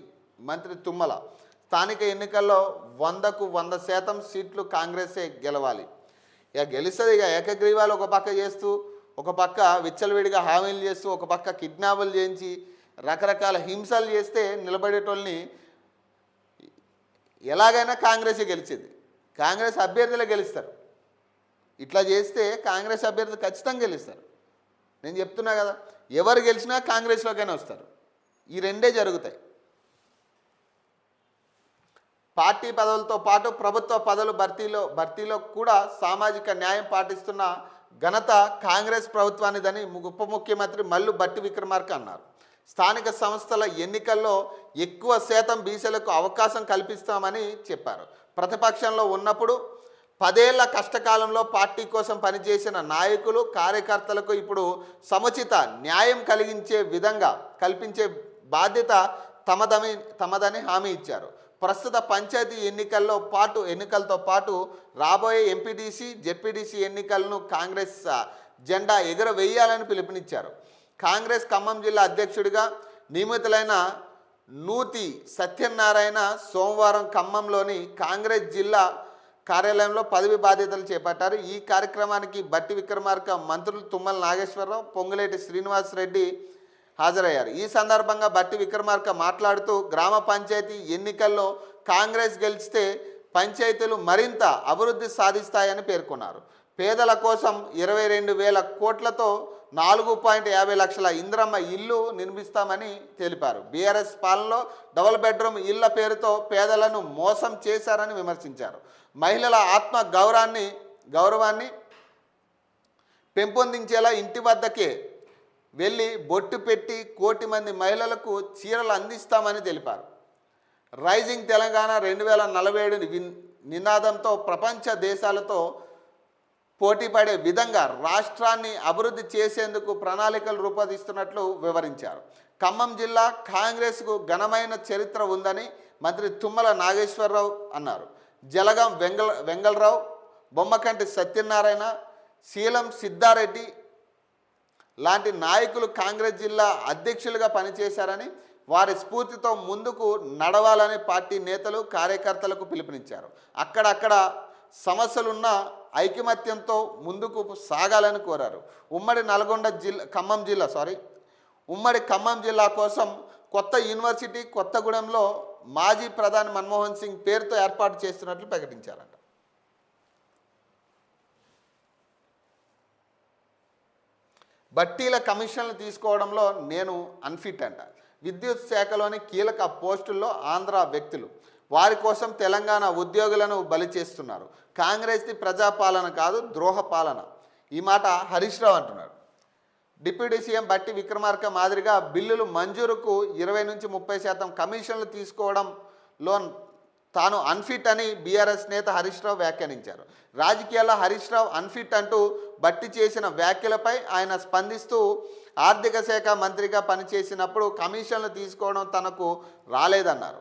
మంత్రి తుమ్మల. స్థానిక ఎన్నికల్లో 100కు 100% సీట్లు కాంగ్రెసే గెలవాలి. ఇక గెలుస్తుంది. ఇక ఏకగ్రీవాలు ఒక పక్క చేస్తూ, ఒక పక్క విచ్చలవిడిగా హామీలు చేస్తూ, ఒక పక్క కిడ్నాపులు చేయించి రకరకాల హింసలు చేస్తే నిలబడేటోళ్ళని ఎలాగైనా కాంగ్రెసే గెలిచేది. కాంగ్రెస్ అభ్యర్థులే గెలుస్తారు. ఇట్లా చేస్తే కాంగ్రెస్ అభ్యర్థులు ఖచ్చితంగా గెలుస్తారు. నేను చెప్తున్నా కదా, ఎవరు గెలిచినా కాంగ్రెస్లోకైనా వస్తారు. ఈ రెండే జరుగుతాయి. పార్టీ పదవులతో పాటు ప్రభుత్వ పదవుల భర్తీలో కూడా సామాజిక న్యాయం పాటిస్తున్న ఘనత కాంగ్రెస్ ప్రభుత్వానిదని ఉప ముఖ్యమంత్రి మల్లు భట్టి విక్రమార్క అన్నారు. స్థానిక సంస్థల ఎన్నికల్లో ఎక్కువ శాతం బీసీలకు అవకాశం కల్పిస్తామని చెప్పారు. ప్రతిపక్షంలో ఉన్నప్పుడు 10 ఏళ్ల కష్టకాలంలో పార్టీ కోసం పనిచేసిన నాయకులు కార్యకర్తలకు ఇప్పుడు సముచిత న్యాయం కల్పించే బాధ్యత తమదని హామీ ఇచ్చారు. ప్రస్తుత పంచాయతీ ఎన్నికలతో పాటు రాబోయే ఎంపీటీసీ జెడ్పీటీసీ ఎన్నికలను కాంగ్రెస్ జెండా ఎగురవేయాలని పిలుపునిచ్చారు. కాంగ్రెస్ ఖమ్మం జిల్లా అధ్యక్షుడిగా నియమితులైన నూతి సత్యనారాయణ సోమవారం ఖమ్మంలోని కాంగ్రెస్ జిల్లా కార్యాలయంలో పదవి బాధ్యతలు చేపట్టారు. ఈ కార్యక్రమానికి బట్టి విక్రమార్క మంత్రులు తుమ్మల నాగేశ్వరరావు, పొంగులేటి శ్రీనివాసరెడ్డి హాజరయ్యారు. ఈ సందర్భంగా బట్టి విక్రమార్క మాట్లాడుతూ గ్రామ పంచాయతీ ఎన్నికల్లో కాంగ్రెస్ గెలిస్తే పంచాయతీలు మరింత అభివృద్ధి సాధిస్తాయని పేర్కొన్నారు. పేదల కోసం 22,000 కోట్లతో 4.50 లక్షల ఇందిరమ్మ ఇల్లు నిర్మిస్తామని తెలిపారు. బీఆర్ఎస్ పాలనలో డబుల్ బెడ్రూమ్ ఇళ్ల పేరుతో పేదలను మోసం చేశారని విమర్శించారు. మహిళల ఆత్మ గౌరవాన్ని పెంపొందించేలా ఇంటి వద్దకే వెళ్ళి బొట్టు పెట్టి 1 కోటి మంది మహిళలకు చీరలు అందిస్తామని తెలిపారు. రైజింగ్ తెలంగాణ 2047 నినాదంతో ప్రపంచ దేశాలతో పోటీపడే విధంగా రాష్ట్రాన్ని అభివృద్ధి చేసేందుకు ప్రణాళికలు రూపొందిస్తున్నట్లు వివరించారు. ఖమ్మం జిల్లా కాంగ్రెస్కు ఘనమైన చరిత్ర ఉందని మంత్రి తుమ్మల నాగేశ్వరరావు అన్నారు. జలగం వెంగళరావు, బొమ్మకంటి సత్యనారాయణ, శీలం సిద్ధారెడ్డి లాంటి నాయకులు కాంగ్రెస్ జిల్లా అధ్యక్షులుగా పనిచేశారని, వారి స్ఫూర్తితో ముందుకు నడవాలని పార్టీ నేతలు కార్యకర్తలకు పిలుపునిచ్చారు. అక్కడక్కడ సమస్యలున్న ఐకమత్యంతో ముందుకు సాగాలని కోరారు. ఉమ్మడి ఖమ్మం జిల్లా కోసం కొత్త యూనివర్సిటీ కొత్తగూడెంలో మాజీ ప్రధాని మన్మోహన్ సింగ్ పేరుతో ఏర్పాటు చేస్తున్నట్లు ప్రకటించారంట. బట్టీల కమిషన్లు తీసుకోవడంలో నేను అన్ఫిట్ అంట. విద్యుత్ శాఖలోని కీలక పోస్టుల్లో ఆంధ్ర వ్యక్తులు, వారి కోసం తెలంగాణ ఉద్యోగులను బలి చేస్తున్నారు. కాంగ్రెస్ది ప్రజాపాలన కాదు, ద్రోహ పాలన. ఈ మాట హరీష్ రావు అంటున్నాడు. డిప్యూటీ సీఎం బట్టి విక్రమార్క మాదిరిగా బిల్లులు మంజూరుకు 20 నుంచి 30% కమిషన్లు తీసుకోవడంలో తాను అన్ఫిట్ అని బీఆర్ఎస్ నేత హరీష్ రావు వ్యాఖ్యానించారు. రాజకీయాల్లో హరీష్ రావు అన్ఫిట్ అంటూ బట్టి చేసిన వ్యాఖ్యలపై ఆయన స్పందిస్తూ, ఆర్థిక శాఖ మంత్రిగా పనిచేసినప్పుడు కమిషన్లు తీసుకోవడం తనకు రాలేదన్నారు.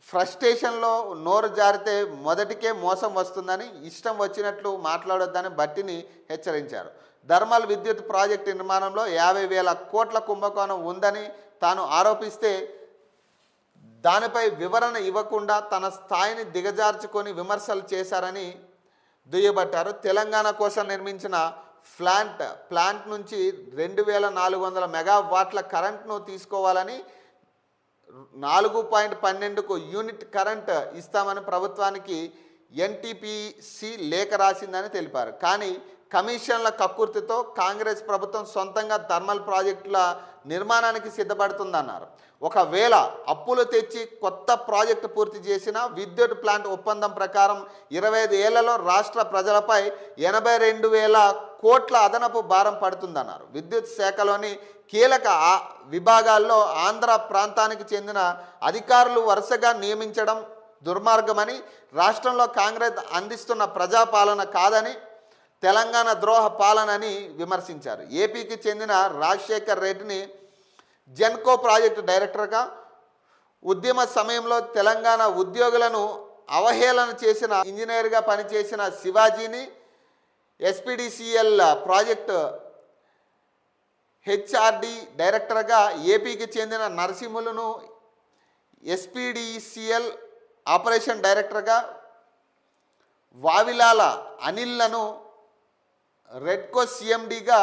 ఫ్రస్ట్రేషన్లో నోరు జారితే మొదటికే మోసం వస్తుందని, ఇష్టం వచ్చినట్లు మాట్లాడొద్దని బట్టిని హెచ్చరించారు. థర్మల్ విద్యుత్ ప్రాజెక్టు నిర్మాణంలో 50,000 కోట్ల కుంభకోణం ఉందని తాను ఆరోపిస్తే దానిపై వివరణ ఇవ్వకుండా తన స్థాయిని దిగజార్చుకొని విమర్శలు చేశారని దుయ్యబట్టారు. తెలంగాణ కోసం నిర్మించిన ప్లాంట్ నుంచి 2,400 మెగావాట్ల కరెంట్ను తీసుకోవాలని 4.12కు యూనిట్ కరెంట్ ఇస్తామని ప్రభుత్వానికి ఎన్టీపీసీ లేఖ రాసిందని తెలిపారు. కానీ కమిషన్ల కక్కుర్తితో కాంగ్రెస్ ప్రభుత్వం సొంతంగా థర్మల్ ప్రాజెక్టుల నిర్మాణానికి సిద్ధపడుతుందన్నారు. ఒకవేళ అప్పులు తెచ్చి కొత్త ప్రాజెక్టు పూర్తి చేసిన విద్యుత్ ప్లాంట్ ఒప్పందం ప్రకారం 25 ఏళ్లలో రాష్ట్ర ప్రజలపై 82,000 కోట్ల అదనపు భారం పడుతుందన్నారు. విద్యుత్ శాఖలోని కీలక విభాగాల్లో ఆంధ్ర ప్రాంతానికి చెందిన అధికారులు వరుసగా నియమించడం దుర్మార్గమని, రాష్ట్రంలో కాంగ్రెస్ అందిస్తున్న ప్రజాపాలన కాదని, తెలంగాణ ద్రోహ పాలనని విమర్శించారు. ఏపీకి చెందిన రాజశేఖర్ రెడ్డిని జెన్కో ప్రాజెక్టు డైరెక్టర్గా, ఉద్యమ సమయంలో తెలంగాణ ఉద్యోగులను అవహేళన చేసిన ఇంజనీర్గా పనిచేసిన శివాజీని ఎస్పీడీసీఎల్ ప్రాజెక్టు హెచ్ఆర్డి డైరెక్టర్గా, ఏపీకి చెందిన నరసింహులను ఎస్పీడీసీఎల్ ఆపరేషన్ డైరెక్టర్గా, వావిలాల అనిల్లను రెడ్కో సీఎండీగా,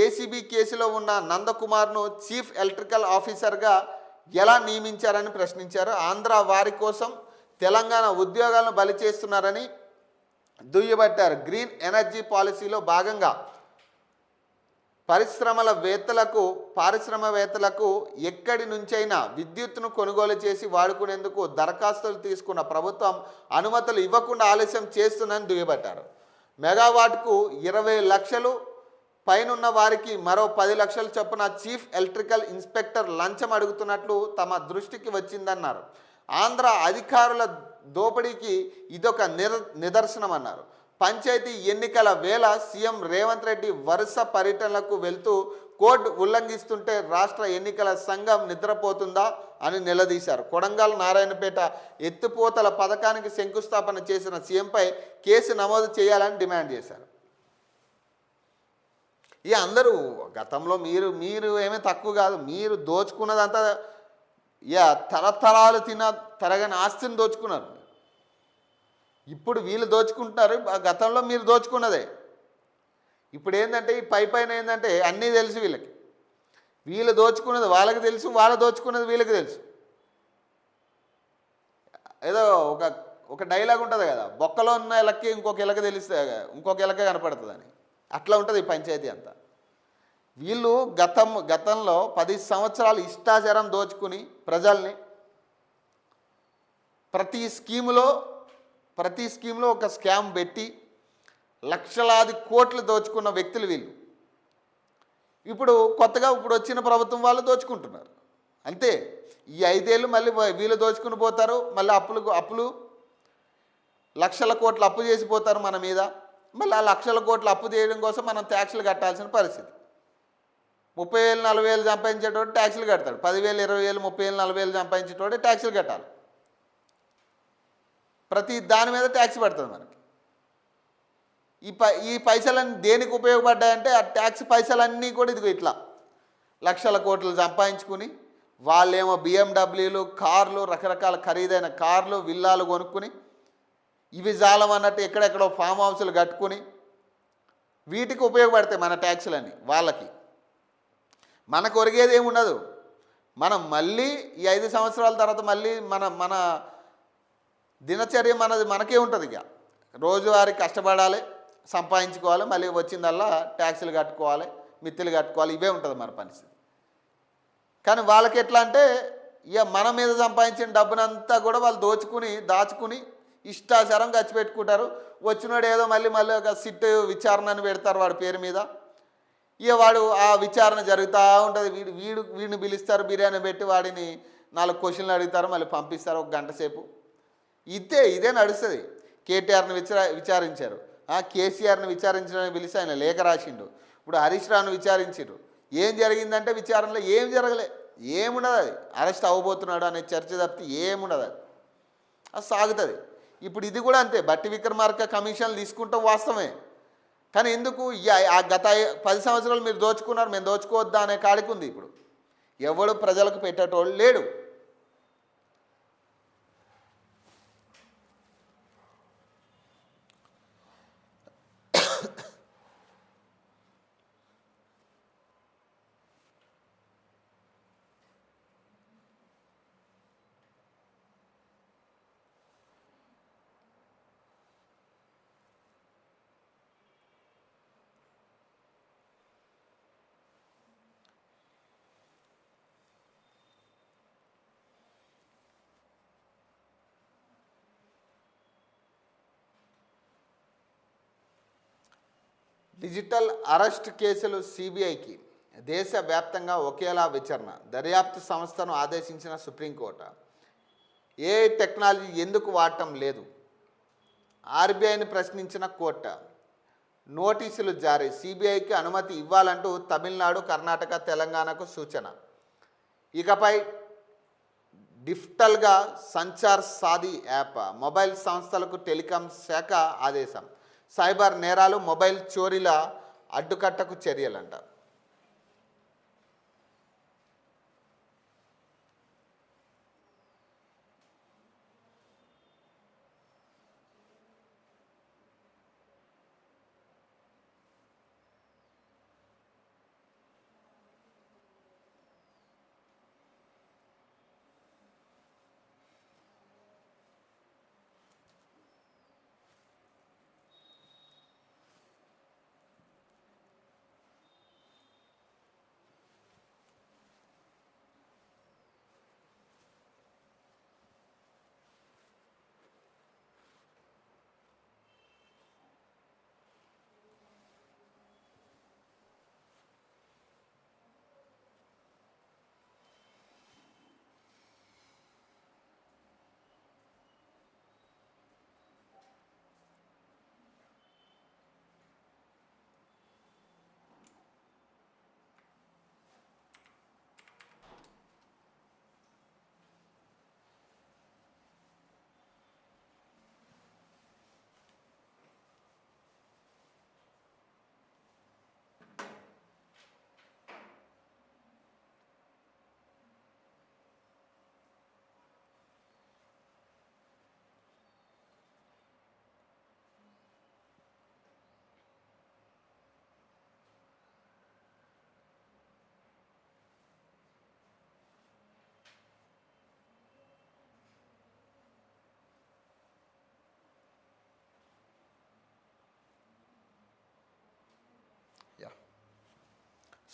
ఏసీబీ కేసులో ఉన్న నందకుమార్ను చీఫ్ ఎలక్ట్రికల్ ఆఫీసర్గా ఎలా నియమించారని ప్రశ్నించారు. ఆంధ్ర వారి కోసం తెలంగాణ ఉద్యోగాలను బలి చేస్తున్నారని దుయ్యబట్టారు. గ్రీన్ ఎనర్జీ పాలసీలో భాగంగా పారిశ్రామవేత్తలకు ఎక్కడి నుంచైనా విద్యుత్తును కొనుగోలు చేసి వాడుకునేందుకు దరఖాస్తులు తీసుకున్న ప్రభుత్వం అనుమతులు ఇవ్వకుండా ఆలస్యం చేస్తుందని దుయ్యబట్టారు. మెగావాట్కు 20 లక్షలు పైనున్న వారికి మరో 10 లక్షల చొప్పున చీఫ్ ఎలక్ట్రికల్ ఇన్స్పెక్టర్ లంచం అడుగుతున్నట్లు తమ దృష్టికి వచ్చిందన్నారు. ఆంధ్ర అధికారుల దోపిడీకి ఇదొక నిదర్శనం అన్నారు. పంచాయతీ ఎన్నికల వేళ సీఎం రేవంత్ రెడ్డి వరుస పర్యటనలకు వెళ్తూ కోడ్ ఉల్లంఘిస్తుంటే రాష్ట్ర ఎన్నికల సంఘం నిద్రపోతుందా అని నిలదీశారు. కొడంగల్ నారాయణపేట ఎత్తిపోతల పథకానికి శంకుస్థాపన చేసిన సీఎంపై కేసు నమోదు చేయాలని డిమాండ్ చేశారు. ఇక అందరూ గతంలో మీరు ఏమీ తక్కువ కాదు, మీరు దోచుకున్నదంతా ఇక తరతరాలు తరగని ఆస్తిని దోచుకున్నారు. ఇప్పుడు వీళ్ళు దోచుకుంటున్నారు, గతంలో మీరు దోచుకున్నదే. ఇప్పుడు ఏంటంటే ఈ పైన ఏంటంటే అన్నీ తెలుసు వీళ్ళకి. వీళ్ళు దోచుకున్నది వాళ్ళకి తెలుసు, వాళ్ళు దోచుకున్నది వీళ్ళకి తెలుసు. ఏదో ఒక డైలాగ్ ఉంటుంది కదా, బొక్కలో ఉన్న ఎలక్కి ఇంకొక ఎలక తెలిస్తే ఇంకొక ఎలక కనపడుతుందని. అట్లా ఉంటుంది ఈ పంచాయతీ అంతా. వీళ్ళు గతంలో 10 సంవత్సరాలు ఇష్టాచారం దోచుకుని ప్రజల్ని ప్రతి స్కీములో ఒక స్కామ్ పెట్టి లక్షలాది కోట్లు దోచుకున్న వ్యక్తులు వీళ్ళు. ఇప్పుడు కొత్తగా వచ్చిన ప్రభుత్వం వాళ్ళు దోచుకుంటున్నారు అంతే. ఈ 5 ఏళ్ళు మళ్ళీ వీళ్ళు దోచుకుని పోతారు. మళ్ళీ అప్పులు లక్షల కోట్లు అప్పు చేసిపోతారు మన మీద. మళ్ళీ ఆ లక్షల కోట్లు అప్పు చేయడం కోసం మనం ట్యాక్సులు కట్టాల్సిన పరిస్థితి. 30,000 40,000 సంపాదించేటోడు ట్యాక్సులు కడతాడు. 10,000 20,000 30,000 40,000 సంపాదించేటోడే ట్యాక్సులు కట్టాలి. ప్రతి దాని మీద ట్యాక్స్ పడుతుంది మనకి. ఈ పైసలన్నీ దేనికి ఉపయోగపడ్డాయంటే ఆ ట్యాక్స్ పైసలన్నీ కూడా ఇదిగో ఇట్లా లక్షల కోట్లు సంపాదించుకుని వాళ్ళేమో బిఎండబ్ల్యూలు కార్లు, రకరకాల ఖరీదైన కార్లు విల్లాలు కొనుక్కుని ఇవి జాలం అన్నట్టు ఎక్కడెక్కడో ఫామ్ హౌస్లు కట్టుకుని వీటికి ఉపయోగపడతాయి మన ట్యాక్సులన్నీ. వాళ్ళకి మనకు ఒరిగేది ఏమి ఉండదు. మనం మళ్ళీ ఈ 5 సంవత్సరాల తర్వాత మళ్ళీ మన దినచర్య మనకే ఉంటుంది. ఇక రోజువారీ కష్టపడాలి, సంపాదించుకోవాలి, మళ్ళీ వచ్చిందల్లా ట్యాక్సులు కట్టుకోవాలి, మిత్తులు కట్టుకోవాలి, ఇవే ఉంటుంది మన పరిస్థితి. కానీ వాళ్ళకి ఎట్లా అంటే ఇక మన మీద సంపాదించిన డబ్బునంతా కూడా వాళ్ళు దాచుకుని ఇష్టాచారం ఖర్చు పెట్టుకుంటారు. వచ్చినోడు ఏదో మళ్ళీ ఒక సిట్ విచారణ అని పెడతారు వాడి పేరు మీద. ఇక వాడు ఆ విచారణ జరుగుతూ ఉంటుంది. వీడిని పిలుస్తారు, బిర్యానీ పెట్టి వాడిని 4 క్వశ్చన్లు అడుగుతారు, మళ్ళీ పంపిస్తారు 1 గంట సేపు. ఇదే నడుస్తుంది. కేటీఆర్ని విచారించారు, కేసీఆర్ని విచారించడానికి పిలిచి ఆయన లేఖ రాసిండు. ఇప్పుడు హరీష్ రావును విచారించారు. ఏం జరిగిందంటే విచారణలో ఏం జరగలే, ఏముండదు. అది అరెస్ట్ అవ్వబోతున్నాడు అనే చర్చ తప్పితే ఏముండదు. అది సాగుతుంది. ఇప్పుడు ఇది కూడా అంతే. బట్టి విక్రమార్క కమిషన్లు తీసుకుంటాం వాస్తవమే, కానీ ఎందుకు గత 10 సంవత్సరాలు మీరు దోచుకున్నారు, మేము దోచుకోవద్దా అనే కాడికి ఉంది. ఇప్పుడు ఎవడు ప్రజలకు పెట్టేటోళ్ళు లేడు. డిజిటల్ అరెస్ట్ కేసులు సిబిఐకి దేశవ్యాప్తంగా ఒకేలా విచారణ. దర్యాప్తు సంస్థను ఆదేశించిన సుప్రీంకోర్టు. ఏఐ టెక్నాలజీ ఎందుకు వాడటం లేదు? ఆర్బీఐని ప్రశ్నించిన కోర్టు. నోటీసులు జారీ. సిబిఐకి అనుమతి ఇవ్వాలంటూ తమిళనాడు, కర్ణాటక, తెలంగాణకు సూచన. ఇకపై డిజిటల్గా సంచార్ సాధి యాప్. మొబైల్ సంస్థలకు టెలికాం శాఖ ఆదేశం. సైబర్ నేరాలు, మొబైల్ చోరీల అడ్డుకట్టకు చర్యలంట.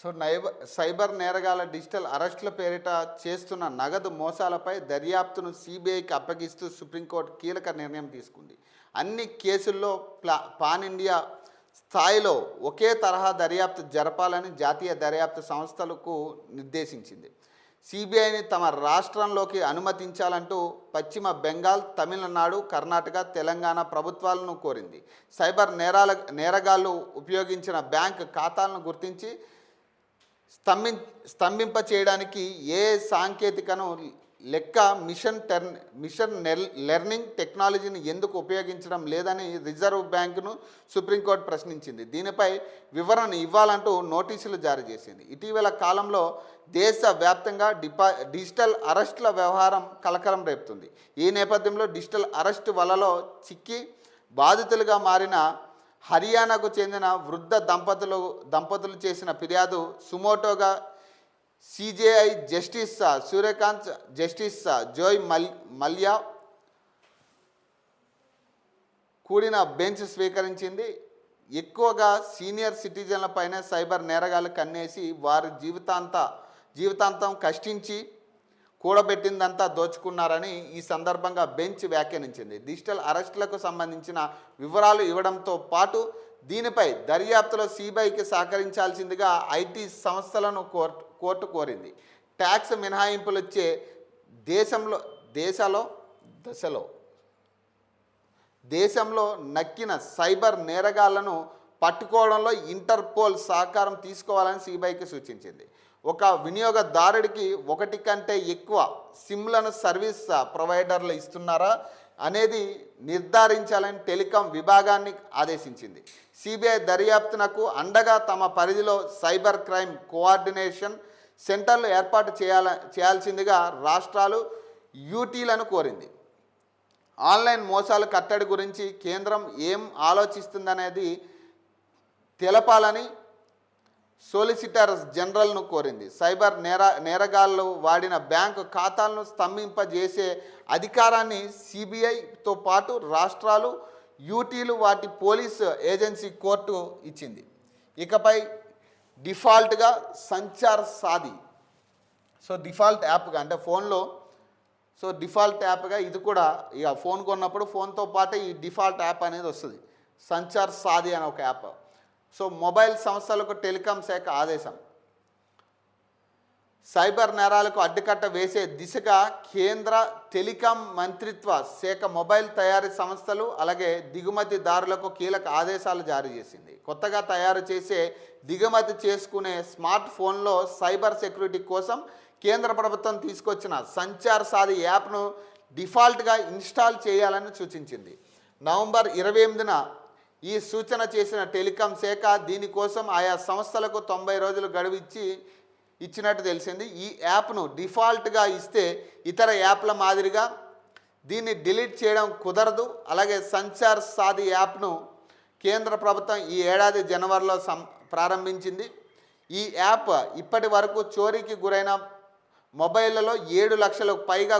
సో సైబర్ నేరగాల డిజిటల్ అరెస్టుల పేరిట చేస్తున్న నగదు మోసాలపై దర్యాప్తును సిబిఐకి అప్పగిస్తూ సుప్రీంకోర్టు కీలక నిర్ణయం తీసుకుంది. అన్ని కేసుల్లో పాన్ ఇండియా స్థాయిలో ఒకే తరహా దర్యాప్తు జరపాలని జాతీయ దర్యాప్తు సంస్థలకు నిర్దేశించింది. సిబిఐని తమ రాష్ట్రంలోకి అనుమతించాలంటూ పశ్చిమ బెంగాల్, తమిళనాడు, కర్ణాటక, తెలంగాణ ప్రభుత్వాలను కోరింది. సైబర్ నేరగాళ్లు ఉపయోగించిన బ్యాంక్ ఖాతాలను గుర్తించి స్తంభింప చేయడానికి ఏ సాంకేతికను లెక్క మిషన్ లెర్నింగ్ టెక్నాలజీని ఎందుకు ఉపయోగించడం లేదని రిజర్వ్ బ్యాంకును సుప్రీంకోర్టు ప్రశ్నించింది. దీనిపై వివరణ ఇవ్వాలంటూ నోటీసులు జారీ చేసింది. ఇటీవల కాలంలో దేశవ్యాప్తంగా డిజిటల్ అరెస్టుల వ్యవహారం కలకలం రేపుతుంది. ఈ నేపథ్యంలో డిజిటల్ అరెస్టు వలలో చిక్కి బాధితులుగా మారిన హర్యానాకు చెందిన వృద్ధ దంపతులు చేసిన ఫిర్యాదు సుమోటోగా CJI justice Surya Kant, justice Joy Malya కూడిన బెంచ్ స్వీకరించింది. ఎక్కువగా సీనియర్ సిటిజన్లపైనే సైబర్ నేరగాళ్లు కన్నేసి వారి జీవితాంతం కష్టించి కూడబెట్టిందంతా దోచుకున్నారని ఈ సందర్భంగా బెంచ్ వ్యాఖ్యానించింది. డిజిటల్ అరెస్టులకు సంబంధించిన వివరాలు ఇవ్వడంతో పాటు దీనిపై దర్యాప్తులో సిబిఐకి సహకరించాల్సిందిగా ఐటీ సంస్థలను కోర్టు కోరింది. ట్యాక్స్ మినహాయింపులు ఇచ్చే దేశంలో నక్కిన సైబర్ నేరగాళ్లను పట్టుకోవడంలో ఇంటర్పోల్ సహకారం తీసుకోవాలని సిబిఐకి సూచించింది. ఒక వినియోగదారుడికి ఒకటి కంటే ఎక్కువ సిమ్లను సర్వీస్ ప్రొవైడర్లు ఇస్తున్నారా అనేది నిర్ధారించాలని టెలికాం విభాగాన్ని ఆదేశించింది. సిబిఐ దర్యాప్తునకు అండగా తమ పరిధిలో సైబర్ క్రైమ్ కోఆర్డినేషన్ సెంటర్లు ఏర్పాటు చేయాల్సిందిగా రాష్ట్రాలు యూటీలను కోరింది. ఆన్లైన్ మోసాలు కట్టడి గురించి కేంద్రం ఏం ఆలోచిస్తుందనేది తెలపాలని సోలిసిటర్ జనరల్ను కోరింది. సైబర్ నేరగాళ్లు వాడిన బ్యాంకు ఖాతాలను స్తంభింపజేసే అధికారాన్ని సిబిఐతో పాటు రాష్ట్రాలు, యూటీలు, వాటి పోలీసు ఏజెన్సీ కోర్టు ఇచ్చింది. ఇకపై డిఫాల్ట్గా సంచార్ సాధి, డిఫాల్ట్ యాప్గా అంటే ఫోన్లో డిఫాల్ట్ యాప్గా ఇది కూడా ఇక ఫోన్ కొన్నప్పుడు ఫోన్తో పాటు ఈ డిఫాల్ట్ యాప్ అనేది వస్తుంది. సంచార్ సాధి అనే ఒక యాప్. మొబైల్ సంస్థలకు టెలికాం శాఖ ఆదేశం. సైబర్ నేరాలకు అడ్డుకట్ట వేసే దిశగా కేంద్ర టెలికాం మంత్రిత్వ శాఖ మొబైల్ తయారీ సంస్థలు అలాగే దిగుమతిదారులకు కీలక ఆదేశాలు జారీ చేసింది. కొత్తగా తయారు చేసే దిగుమతి చేసుకునే స్మార్ట్ ఫోన్లో సైబర్ సెక్యూరిటీ కోసం కేంద్ర ప్రభుత్వం తీసుకొచ్చిన సంచార్ సాధి యాప్ను డిఫాల్ట్గా ఇన్స్టాల్ చేయాలని సూచించింది. నవంబర్ 28న ఈ సూచన చేసిన టెలికాం శాఖ దీనికోసం ఆయా సంస్థలకు 90 రోజులు గడువు ఇచ్చినట్టు తెలిసింది. ఈ యాప్ను డిఫాల్ట్గా ఇస్తే ఇతర యాప్ల మాదిరిగా దీన్ని డిలీట్ చేయడం కుదరదు. అలాగే సంచార్ సాధి యాప్ను కేంద్ర ప్రభుత్వం ఈ ఏడాది జనవరిలో ప్రారంభించింది. ఈ యాప్ ఇప్పటి వరకు చోరీకి గురైన మొబైళ్లలో 7 లక్షలకు పైగా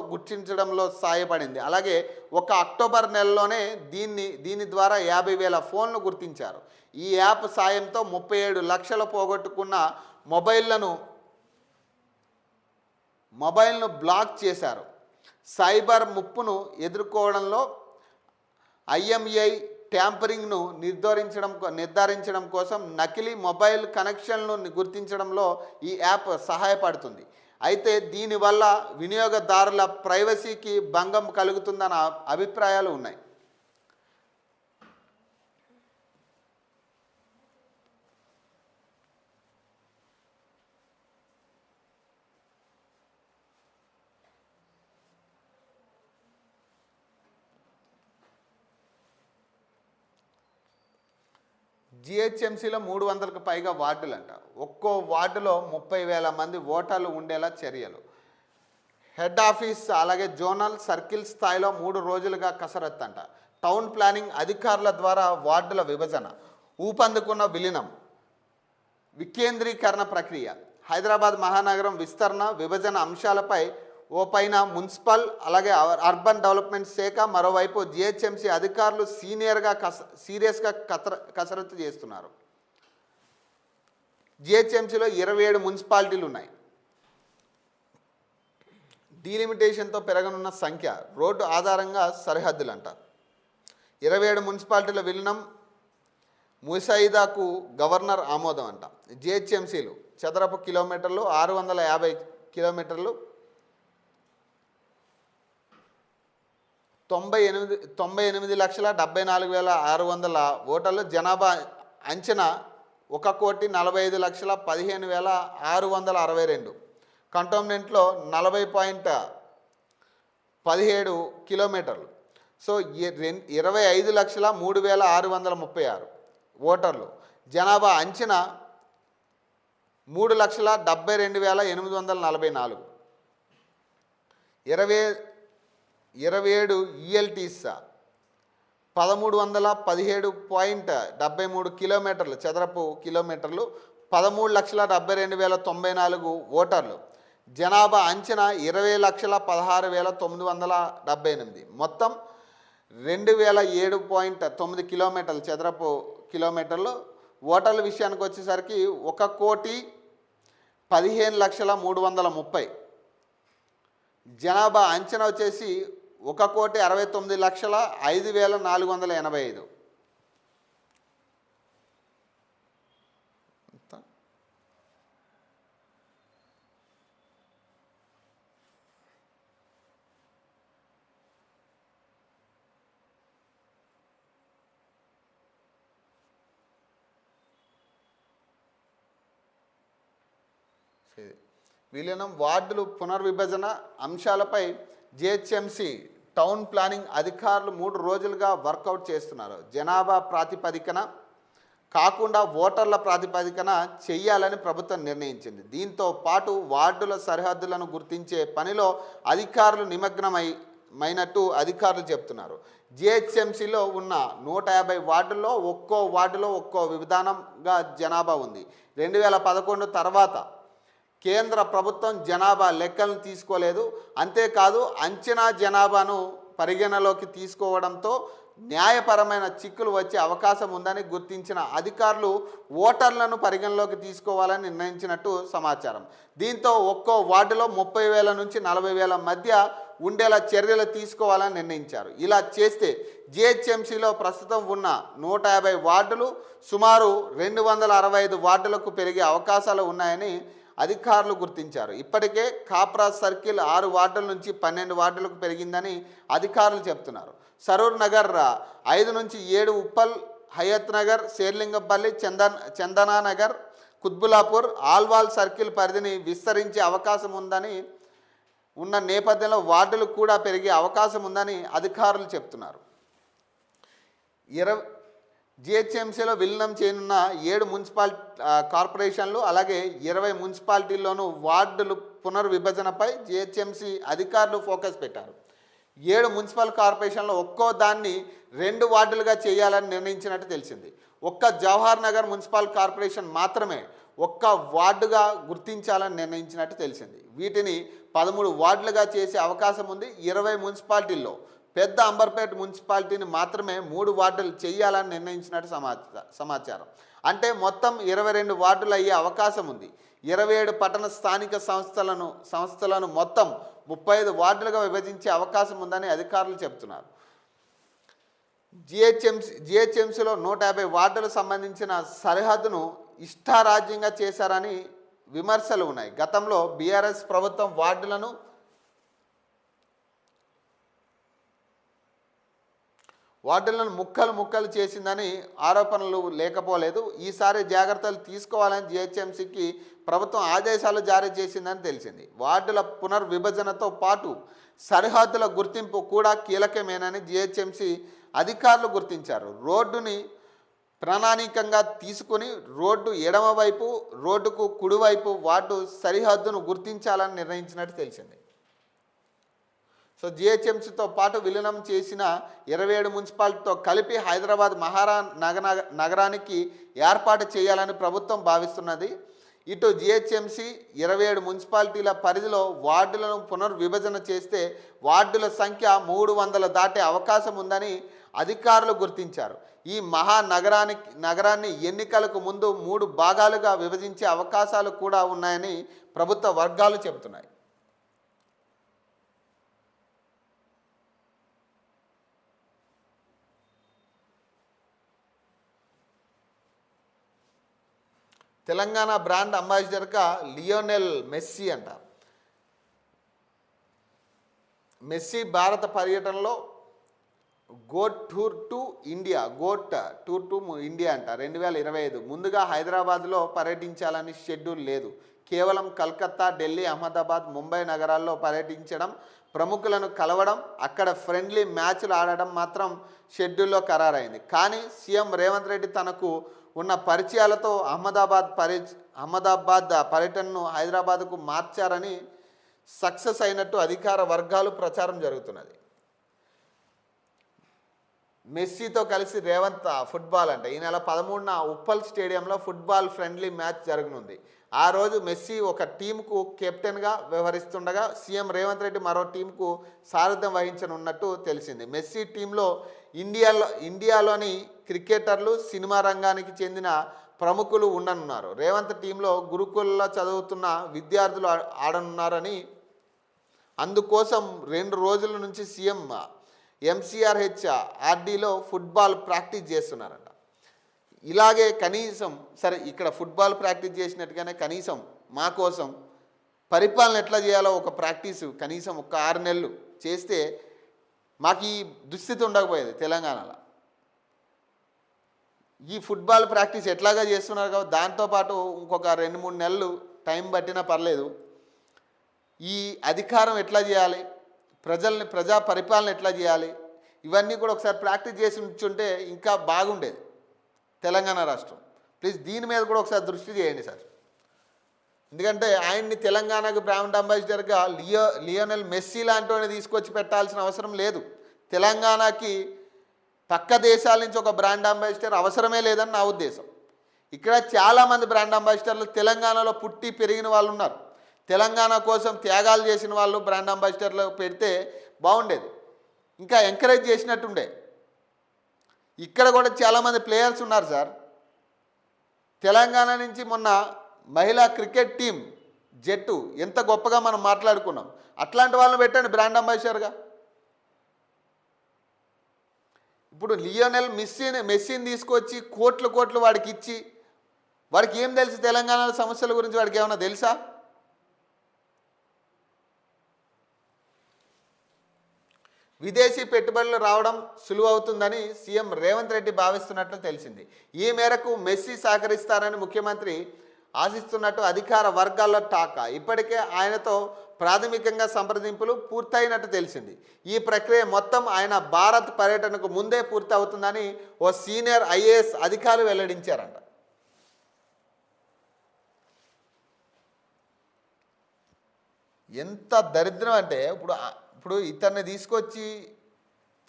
గుర్తించడంలో సాయపడింది. అలాగే ఒక అక్టోబర్ నెలలోనే దీని ద్వారా 50,000 ఫోన్లు గుర్తించారు. ఈ యాప్ సాయంతో 37 లక్షలు పోగొట్టుకున్న మొబైల్ను బ్లాక్ చేశారు. సైబర్ ముప్పును ఎదుర్కోవడంలో ఐఎంఈఐ ట్యాంపరింగ్ను నిర్ధారించడం కోసం నకిలీ మొబైల్ కనెక్షన్లను గుర్తించడంలో ఈ యాప్ సహాయపడుతుంది. అయితే దీనివల్ల వినియోగదారుల ప్రైవసీకి భంగం కలుగుతుందన్న అభిప్రాయాలు ఉన్నాయి. జిహెచ్ఎంసీలో 300కు పైగా వార్డులంట. ఒక్కో వార్డులో 30,000 మంది ఓటర్లు ఉండేలా చర్యలు. హెడ్ ఆఫీస్ అలాగే జోనల్, సర్కిల్ స్థాయిలో 3 రోజులుగా కసరత్తు అంట. టౌన్ ప్లానింగ్ అధికారుల ద్వారా వార్డుల విభజన, ఊపందుకున్న విలీనం, వికేంద్రీకరణ ప్రక్రియ. హైదరాబాద్ మహానగరం విస్తరణ, విభజన అంశాలపై పైన మున్సిపల్ అలాగే అర్బన్ డెవలప్మెంట్ శాఖ, మరోవైపు జిహెచ్ఎంసీ అధికారులు సీరియస్గా కసరత్తు చేస్తున్నారు. జిహెచ్ఎంసీలో 27 మున్సిపాలిటీలు ఉన్నాయి. డీలిమిటేషన్తో పెరగనున్న సంఖ్య, రోడ్డు ఆధారంగా సరిహద్దులంట. 27 మున్సిపాలిటీల విలీనం ముసాయిదాకు గవర్నర్ ఆమోదం అంట. జిహెచ్ఎంసీలు చదరపు కిలోమీటర్లు 650 కిలోమీటర్లు, 98,74,600 ఓటర్లు, జనాభా అంచనా 1,45,15,662, కంటోన్మెంట్లో 40.17 కిలోమీటర్లు. సో 25,03,636 ఓటర్లు, జనాభా అంచనా 3,72,844, 27 యుఎల్టీస్ 1,317.73 కిలోమీటర్లు చదరపు కిలోమీటర్లు, 13,72,094 ఓటర్లు, జనాభా అంచనా 20,16,978, మొత్తం 2,007.9 కిలోమీటర్లు చదరపు కిలోమీటర్లు. ఓటర్ల విషయానికి వచ్చేసరికి 1,15,03,30, జనాభా అంచనా వచ్చేసి 1,69,05,485. విలీనం, వార్డులు పునర్విభజన అంశాలపై జిహెచ్ఎంసీ టౌన్ ప్లానింగ్ అధికారులు 3 రోజులుగా వర్కౌట్ చేస్తున్నారు. జనాభా ప్రాతిపదికన కాకుండా ఓటర్ల ప్రాతిపదికన చేయాలని ప్రభుత్వం నిర్ణయించింది. దీంతో పాటు వార్డుల సరిహద్దులను గుర్తించే పనిలో అధికారులు నిమగ్నమైనట్టు అధికారులు చెప్తున్నారు. జిహెచ్ఎంసీలో ఉన్న 150 వార్డుల్లో ఒక్కో వార్డులో ఒక్కో విధానంగా జనాభా ఉంది. 2011 తర్వాత కేంద్ర ప్రభుత్వం జనాభా లెక్కలను తీసుకోలేదు. అంతేకాదు అంచనా జనాభాను పరిగణలోకి తీసుకోవడంతో న్యాయపరమైన చిక్కులు వచ్చే అవకాశం ఉందని గుర్తించిన అధికారులు ఓటర్లను పరిగణలోకి తీసుకోవాలని నిర్ణయించినట్టు సమాచారం. దీంతో ఒక్కో వార్డులో 30,000 నుంచి 40,000 మధ్య ఉండేలా చర్యలు తీసుకోవాలని నిర్ణయించారు. ఇలా చేస్తే జిహెచ్ఎంసీలో ప్రస్తుతం ఉన్న 150 వార్డులు సుమారు 265 వార్డులకు పెరిగే అవకాశాలు ఉన్నాయని అధికారులు గుర్తించారు. ఇప్పటికే కాప్రా సర్కిల్ 6 వార్డుల నుంచి 12 వార్డులకు పెరిగిందని అధికారులు చెప్తున్నారు. సరూర్ నగర్ 5 నుంచి 7, ఉప్పల్, హయత్ నగర్, శేర్లింగంపల్లి, చందనానగర్, కుత్బులాపూర్, ఆల్వాల్ సర్కిల్ పరిధిని విస్తరించే అవకాశం ఉన్న నేపథ్యంలో వార్డులు కూడా పెరిగే అవకాశం ఉందని అధికారులు చెప్తున్నారు. జిహెచ్ఎంసీలో విలీనం చేయనున్న 7 మున్సిపల్ కార్పొరేషన్లు అలాగే 20 మున్సిపాలిటీల్లోనూ వార్డులు పునర్విభజనపై జిహెచ్ఎంసీ అధికారులు ఫోకస్ పెట్టారు. 7 మున్సిపల్ కార్పొరేషన్లో ఒక్కో దాన్ని 2 వార్డులుగా చేయాలని నిర్ణయించినట్టు తెలిసింది. ఒక్క జవహర్ నగర్ మున్సిపల్ కార్పొరేషన్ మాత్రమే ఒక్క వార్డుగా గుర్తించాలని నిర్ణయించినట్టు తెలిసింది. వీటిని 13 వార్డులుగా చేసే అవకాశం ఉంది. 20 మున్సిపాలిటీల్లో పెద్ద అంబర్పేట మున్సిపాలిటీని మాత్రమే 3 వార్డులు చేయాలని నిర్ణయించినట్టు సమాచారం. అంటే మొత్తం 22 వార్డులు అయ్యే అవకాశం ఉంది. 27 పట్టణ స్థానిక సంస్థలను మొత్తం 35 వార్డులుగా విభజించే అవకాశం ఉందని అధికారులు చెబుతున్నారు. జిహెచ్ఎంసీలో 150 వార్డులకు సంబంధించిన సరిహద్దును ఇష్టారాజ్యంగా చేశారని విమర్శలు ఉన్నాయి. గతంలో బీఆర్ఎస్ ప్రభుత్వం వార్డులను ముక్కలు చేసిందని ఆరోపణలు లేకపోలేదు. ఈసారి జాగ్రత్తలు తీసుకోవాలని జిహెచ్ఎంసీకి ప్రభుత్వం ఆదేశాలు జారీ చేసిందని తెలిసింది. వార్డుల పునర్విభజనతో పాటు సరిహద్దుల గుర్తింపు కూడా కీలకమేనని జిహెచ్ఎంసీ అధికారులు గుర్తించారు. రోడ్డుని ప్రణాళికంగా తీసుకుని రోడ్డు ఎడమవైపు, రోడ్డుకు కుడివైపు వార్డు సరిహద్దును గుర్తించాలని నిర్ణయించినట్టు తెలిసింది. సో జిహెచ్ఎంసీతో పాటు విలీనం చేసిన 27 మున్సిపాలిటీతో కలిపి హైదరాబాద్ నగరానికి ఏర్పాటు చేయాలని ప్రభుత్వం భావిస్తున్నది. ఇటు జిహెచ్ఎంసీ 27 మున్సిపాలిటీల పరిధిలో వార్డులను పునర్విభజన చేస్తే వార్డుల సంఖ్య 300 దాటే అవకాశం ఉందని అధికారులు గుర్తించారు. ఈ నగరాన్ని ఎన్నికలకు ముందు 3 భాగాలుగా విభజించే అవకాశాలు కూడా ఉన్నాయని ప్రభుత్వ వర్గాలు చెబుతున్నాయి. తెలంగాణ బ్రాండ్ అంబాసిడర్గా లియోనెల్ మెస్సీ అంటారు. మెస్సీ భారత పర్యటనలో గోట్ టూర్ టు ఇండియా అంట 2025 ముందుగా హైదరాబాద్లో పర్యటించాలని షెడ్యూల్ లేదు. కేవలం కలకత్తా, ఢిల్లీ, అహ్మదాబాద్, ముంబై నగరాల్లో పర్యటించడం, ప్రముఖులను కలవడం, అక్కడ ఫ్రెండ్లీ మ్యాచ్లు ఆడడం మాత్రం షెడ్యూల్లో ఖరారైంది. కానీ సీఎం రేవంత్ రెడ్డి తనకు ఉన్న పరిచయాలతో అహ్మదాబాద్ పర్యటనను హైదరాబాద్కు మార్చారని సక్సెస్ అయినట్టు అధికార వర్గాలు ప్రచారం జరుగుతున్నది. మెస్సీతో కలిసి రేవంత్ ఫుట్బాల్ అంట ఈ నెల 13న ఉప్పల్ స్టేడియంలో ఫుట్బాల్ ఫ్రెండ్లీ మ్యాచ్ జరగనుంది. ఆ రోజు మెస్సీ ఒక టీంకు కెప్టెన్గా వ్యవహరిస్తుండగా సీఎం రేవంత్ రెడ్డి మరో టీంకు సారథ్యం వహించనున్నట్టు తెలిసింది. మెస్సీ టీంలో ఇండియాలోని క్రికెటర్లు, సినిమా రంగానికి చెందిన ప్రముఖులు ఉండనున్నారు. రేవంత్ టీంలో గురుకుల్లో చదువుతున్న విద్యార్థులు ఆడనున్నారని, అందుకోసం 2 రోజుల నుంచి సీఎం MCRH RDలో ఫుట్బాల్ ప్రాక్టీస్ చేస్తున్నారంట. ఇలాగే కనీసం సరే ఇక్కడ ఫుట్బాల్ ప్రాక్టీస్ చేసినట్టుగానే కనీసం మా కోసం పరిపాలన ఎట్లా చేయాలో ఒక ప్రాక్టీసు కనీసం ఒక 6 నెలలు చేస్తే మాకు ఈ దుస్థితి ఉండకపోయేది. తెలంగాణలో ఈ ఫుట్బాల్ ప్రాక్టీస్ ఎట్లాగా చేస్తున్నారు కాబట్టి దాంతోపాటు ఇంకొక 2-3 నెలలు టైం పట్టినా పర్లేదు. ఈ అధికారం ఎట్లా చేయాలి, ప్రజా పరిపాలన ఎట్లా చేయాలి, ఇవన్నీ కూడా ఒకసారి ప్రాక్టీస్ చేసి ఉంచుంటే ఇంకా బాగుండేది తెలంగాణ రాష్ట్రం. ప్లీజ్ దీని మీద కూడా ఒకసారి దృష్టి చేయండి సార్. ఎందుకంటే ఆయన్ని తెలంగాణకు బ్రాండ్ అంబాసిడర్గా లియోనెల్ మెస్సీ లాంటి తీసుకొచ్చి పెట్టాల్సిన అవసరం లేదు. తెలంగాణకి పక్క దేశాల నుంచి ఒక బ్రాండ్ అంబాసిడర్ అవసరమే లేదని నా ఉద్దేశం. ఇక్కడ చాలామంది బ్రాండ్ అంబాసిడర్లు తెలంగాణలో పుట్టి పెరిగిన వాళ్ళు ఉన్నారు. తెలంగాణ కోసం త్యాగాలు చేసిన వాళ్ళు బ్రాండ్ అంబాసిడర్లు పెడితే బాగుండేది, ఇంకా ఎంకరేజ్ చేసినట్టుండే. ఇక్కడ కూడా చాలామంది ప్లేయర్స్ ఉన్నారు సార్. తెలంగాణ నుంచి మొన్న మహిళా క్రికెట్ టీం జట్టు ఎంత గొప్పగా మనం మాట్లాడుకున్నాం. అట్లాంటి వాళ్ళని పెట్టండి బ్రాండ్ అంబాసిడర్గా. ఇప్పుడు లియోనెల్ మెస్సీని తీసుకొచ్చి కోట్లు వాడికి ఇచ్చి వాడికి ఏం తెలుసు తెలంగాణ సమస్యల గురించి? వాడికి ఏమైనా తెలుసా? విదేశీ పెట్టుబడులు రావడం సులువవుతుందని సీఎం రేవంత్ రెడ్డి భావిస్తున్నట్లు తెలిసింది. ఈ మేరకు మెస్సీ సహకరిస్తారని ముఖ్యమంత్రి ఆశిస్తున్నట్టు అధికార వర్గాల్లో టాక్. ఇప్పటికే ఆయనతో ప్రాథమికంగా సంప్రదింపులు పూర్తయినట్టు తెలిసింది. ఈ ప్రక్రియ మొత్తం ఆయన భారత్ పర్యటనకు ముందే పూర్తి అవుతుందని ఓ సీనియర్ IAS అధికారులు వెల్లడించారంట. ఎంత దరిద్రం అంటే ఇప్పుడు ఇతన్ని తీసుకొచ్చి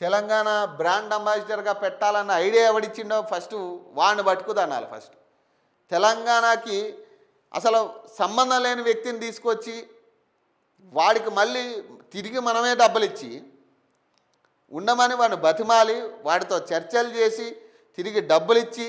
తెలంగాణ బ్రాండ్ అంబాసిడర్గా పెట్టాలన్న ఐడియా ఎవడిచ్చిండో ఫస్ట్ వాడిని పట్టుకుదనాలి. ఫస్ట్ తెలంగాణకి అసలు సంబంధం లేని వ్యక్తిని తీసుకొచ్చి వాడికి మళ్ళీ తిరిగి మనమే డబ్బులు ఇచ్చి ఉండమని వాడిని బతిమాలి వాడితో చర్చలు చేసి తిరిగి డబ్బులు ఇచ్చి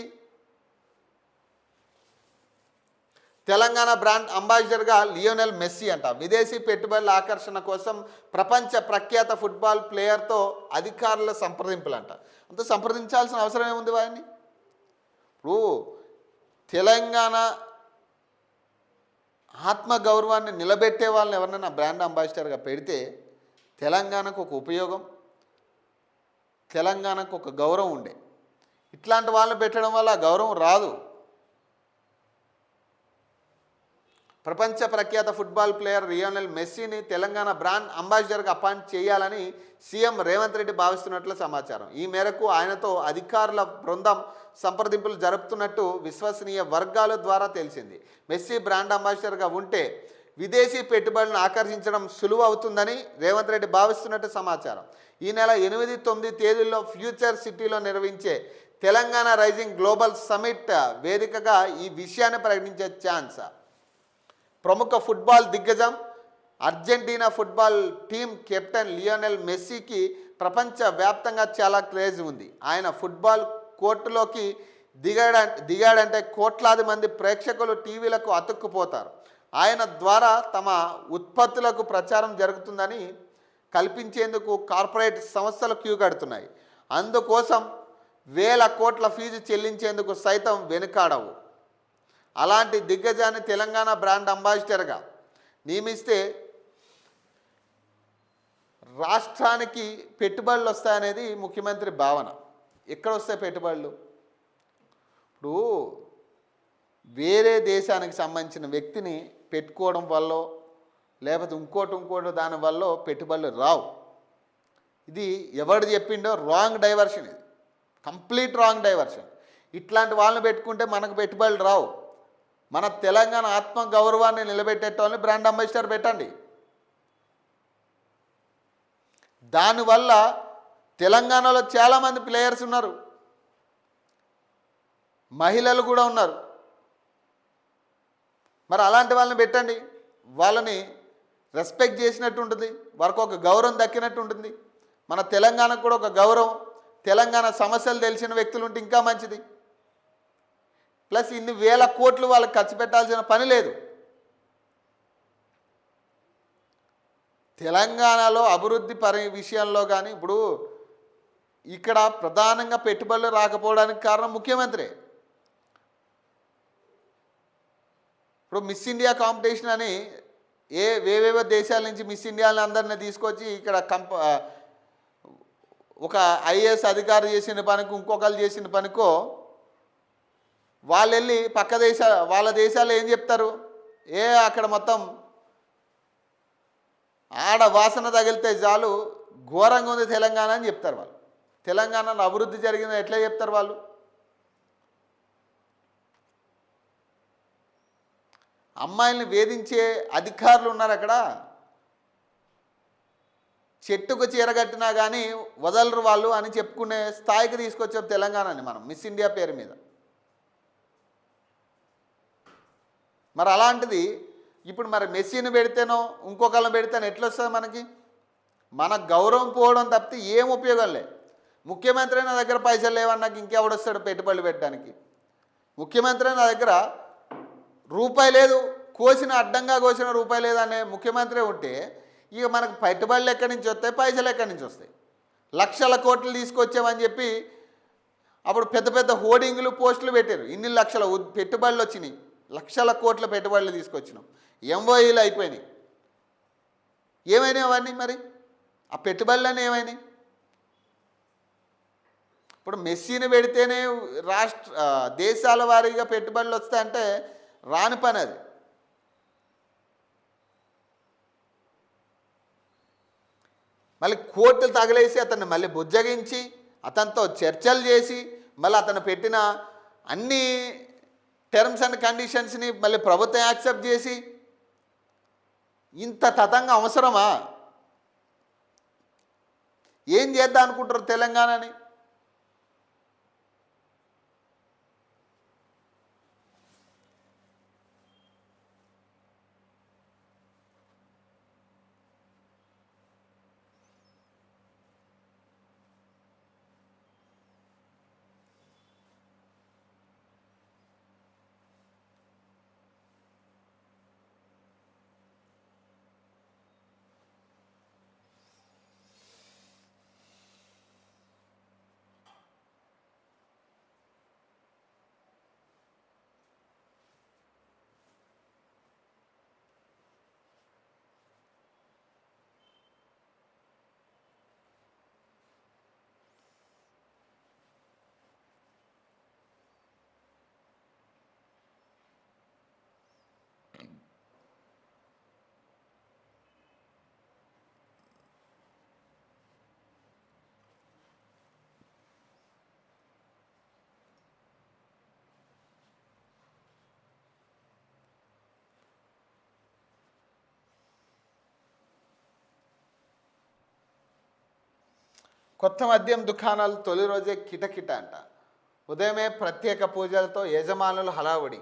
తెలంగాణ బ్రాండ్ అంబాసిడర్గా లియోనెల్ మెస్సీ అంట. విదేశీ పెట్టుబడుల ఆకర్షణ కోసం ప్రపంచ ప్రఖ్యాత ఫుట్బాల్ ప్లేయర్తో అధికారుల సంప్రదింపులంట. అంత సంప్రదించాల్సిన అవసరం ఏముంది వాడిని? ఇప్పుడు తెలంగాణ ఆత్మగౌరవాన్ని నిలబెట్టే వాళ్ళని ఎవరినైనా బ్రాండ్ అంబాసిడర్గా పెడితే తెలంగాణకు ఒక ఉపయోగం, తెలంగాణకు ఒక గౌరవం ఉండే. ఇట్లాంటి వాళ్ళని పెట్టడం వల్ల ఆ గౌరవం రాదు. ప్రపంచ ప్రఖ్యాత ఫుట్బాల్ ప్లేయర్ లియోనెల్ మెస్సీని తెలంగాణ బ్రాండ్ అంబాసిడర్గా అపాయింట్ చేయాలని సీఎం రేవంత్ రెడ్డి భావిస్తున్నట్లు సమాచారం. ఈ మేరకు ఆయనతో అధికారుల బృందం సంప్రదింపులు జరుపుతున్నట్టు విశ్వసనీయ వర్గాల ద్వారా తెలిసింది. మెస్సీ బ్రాండ్ అంబాసిడర్గా ఉంటే విదేశీ పెట్టుబడులను ఆకర్షించడం సులువు అవుతుందని రేవంత్ రెడ్డి భావిస్తున్నట్టు సమాచారం. ఈ నెల 8-9 తేదీల్లో ఫ్యూచర్ సిటీలో నిర్వహించే తెలంగాణ రైజింగ్ గ్లోబల్ సమిట్ వేదికగా ఈ విషయాన్ని ప్రకటించే ఛాన్స్. ప్రముఖ ఫుట్బాల్ దిగ్గజం Argentina football team captain Lionel మెస్సీకి ప్రపంచ వ్యాప్తంగా చాలా క్రేజ్ ఉంది. ఆయన ఫుట్బాల్ కోర్టులోకి దిగాడంటే కోట్లాది మంది ప్రేక్షకులు టీవీలకు అతుక్కుపోతారు. ఆయన ద్వారా తమ ఉత్పత్తులకు ప్రచారం జరుగుతుందని కల్పించేందుకు కార్పొరేట్ సంస్థలు క్యూ కడుతున్నాయి. అందుకోసం వేల కోట్ల ఫీజు చెల్లించేందుకు సైతం వెనుకాడవు. అలాంటి దిగ్గజాన్ని తెలంగాణ బ్రాండ్ అంబాసిడర్గా నియమిస్తే రాష్ట్రానికి పెట్టుబడులు వస్తాయనేది ముఖ్యమంత్రి భావన. ఎక్కడ వస్తాయి పెట్టుబడులు? ఇప్పుడు వేరే దేశానికి సంబంధించిన వ్యక్తిని పెట్టుకోవడం వల్ల లేకపోతే ఇంకోటి దానివల్ల పెట్టుబడులు రావు. ఇది ఎవడు చెప్పిండో రాంగ్ డైవర్షన్, ఇది కంప్లీట్ రాంగ్ డైవర్షన్. ఇట్లాంటి వాళ్ళని పెట్టుకుంటే మనకు పెట్టుబడులు రావు. మన తెలంగాణ ఆత్మ గౌరవాన్ని నిలబెట్టేటోళ్ళని బ్రాండ్ అంబాసిడర్ పెట్టండి. దానివల్ల తెలంగాణలో చాలామంది ప్లేయర్స్ ఉన్నారు, మహిళలు కూడా ఉన్నారు. మరి అలాంటి వాళ్ళని పెట్టండి. వాళ్ళని రెస్పెక్ట్ చేసినట్టు ఉంటుంది, వారికి ఒక గౌరవం దక్కినట్టు ఉంటుంది. మన తెలంగాణకు కూడా ఒక గౌరవం, తెలంగాణ సమస్యలు తెలిసిన వ్యక్తులు ఉంటే ఇంకా మంచిది. ప్లస్ ఇన్ని వేల కోట్లు వాళ్ళకి ఖర్చు పెట్టాల్సిన పని లేదు. తెలంగాణలో అభివృద్ధి విషయంలో కానీ ఇప్పుడు ఇక్కడ ప్రధానంగా పెట్టుబడులు రాకపోవడానికి కారణం ముఖ్యమంత్రి. ఇప్పుడు మిస్ ఇండియా కాంపిటీషన్ అని వేవేవో దేశాల నుంచి మిస్ ఇండియాని అందరినీ తీసుకొచ్చి ఇక్కడ ఒక ఐఏఎస్ అధికారి చేసిన పనికి ఇంకొకరు చేసిన పనికో వాళ్ళు వెళ్ళి వాళ్ళ దేశాల్లో ఏం చెప్తారు? అక్కడ మొత్తం ఆడ వాసన తగిలితే చాలు ఘోరంగా ఉంది తెలంగాణ అని చెప్తారు వాళ్ళు. తెలంగాణలో అభివృద్ధి జరిగిందని ఎట్లా చెప్తారు వాళ్ళు? అమ్మాయిల్ని వేధించే అధికారులు ఉన్నారు అక్కడ. చెట్టుకు చీరగట్టినా కానీ వదలరు వాళ్ళు అని చెప్పుకునే స్థాయికి తీసుకొచ్చాం తెలంగాణని మనం మిస్ ఇండియా పేరు మీద. మరి అలాంటిది ఇప్పుడు మరి మెస్సీని పెడితేనో ఇంకొకళ్ళని పెడితేనో ఎట్లా వస్తుంది మనకి? మన గౌరవం పోవడం తప్పితే ఏం ఉపయోగం లేదు. ముఖ్యమంత్రి నా దగ్గర పైసలు లేవన్నాక ఇంకెవడొస్తాడు పెట్టుబడులు పెట్టడానికి? ముఖ్యమంత్రి నా దగ్గర రూపాయి లేదు, అడ్డంగా కోసిన రూపాయి లేదనే ముఖ్యమంత్రి ఉంటే ఇక మనకు పెట్టుబడులు ఎక్కడి నుంచి వస్తాయి, పైసలు ఎక్కడి నుంచి వస్తాయి? లక్షల కోట్లు తీసుకొచ్చామని చెప్పి అప్పుడు పెద్ద పెద్ద హోర్డింగ్లు పోస్టులు పెట్టారు. ఇన్ని లక్షల పెట్టుబడులు వచ్చినాయి, లక్షల కోట్ల పెట్టుబడులు తీసుకొచ్చినాం, ఎంఓఈలు అయిపోయినాయి. ఏమైనాయి అవన్నీ? మరి ఆ పెట్టుబడులన్నీ ఏమైనాయి? ఇప్పుడు మెస్సీని పెడితేనే దేశాల వారీగా పెట్టుబడులు వస్తాయంటే రాని పని అది. మళ్ళీ కోర్టులు తగిలేసి అతన్ని మళ్ళీ బుజ్జగించి అతనితో చర్చలు చేసి మళ్ళీ అతను పెట్టిన అన్ని టర్మ్స్ అండ్ కండిషన్స్ని మళ్ళీ ప్రభుత్వం యాక్సెప్ట్ చేసి ఇంత తతంగా అవసరమా? ఏం చేద్దాం అనుకుంటారు తెలంగాణని? కొత్త మద్యం దుకాణాలు తొలి రోజే కిటకిట అంట. ఉదయమే ప్రత్యేక పూజలతో యజమానులు హడావుడి.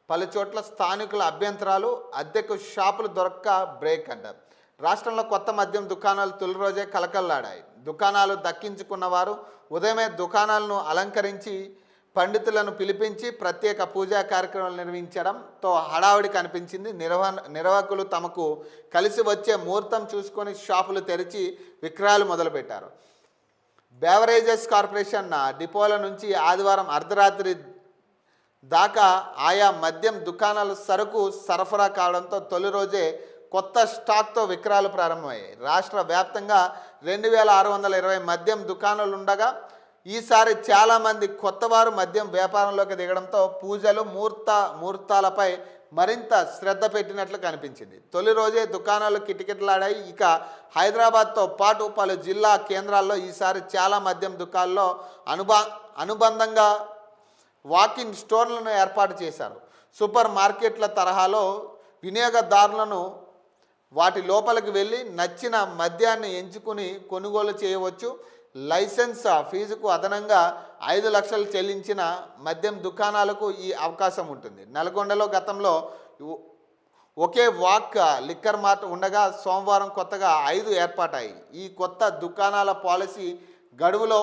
పలు చోట్ల స్థానికుల అభ్యంతరాలు, అద్దెకు షాపులు దొరక్క బ్రేక్ అంట. రాష్ట్రంలో కొత్త మద్యం దుకాణాలు తొలి రోజే కలకల్లాడాయి. దుకాణాలు దక్కించుకున్న వారు ఉదయమే దుకాణాలను అలంకరించి పండితులను పిలిపించి ప్రత్యేక పూజా కార్యక్రమాలు నిర్వహించడంతో హడావిడి కనిపించింది. నిర్వాహకులు తమకు కలిసి వచ్చే ముహూర్తం చూసుకొని షాపులు తెరిచి విక్రయాలు మొదలుపెట్టారు. బెవరేజెస్ కార్పొరేషన్ డిపోల నుంచి ఆదివారం అర్ధరాత్రి దాకా ఆయా మద్యం దుకాణాల సరుకు సరఫరా కావడంతో తొలి రోజే కొత్త స్టాక్తో విక్రయాలు ప్రారంభమయ్యాయి. రాష్ట్ర వ్యాప్తంగా 2620 మద్యం దుకాణాలు ఉండగా ఈసారి చాలామంది కొత్తవారు మద్యం వ్యాపారంలోకి దిగడంతో పూజలు ముహూర్తాలపై మరింత శ్రద్ధ పెట్టినట్లు కనిపించింది. తొలి రోజే దుకాణాలు కిటకిటలాడాయి. ఇక హైదరాబాద్తో పాటు పలు జిల్లా కేంద్రాల్లో ఈసారి చాలా మద్యం దుకాణాల్లో అనుబంధంగా వాకిన్ స్టోర్లను ఏర్పాటు చేశారు. సూపర్ మార్కెట్ల తరహాలో వినియోగదారులను వాటి లోపలికి వెళ్ళి నచ్చిన మద్యాన్ని ఎంచుకుని కొనుగోలు చేయవచ్చు. లైసెన్స్ ఫీజుకు అదనంగా 5 లక్షలు చెల్లించిన మద్యం దుకాణాలకు ఈ అవకాశం ఉంటుంది. నల్గొండలో గతంలో ఒకే వాక్ లిక్కర్ మార్ట్ ఉండగా సోమవారం కొత్తగా 5 ఏర్పాటాయి. ఈ కొత్త దుకాణాల పాలసీ గడువులో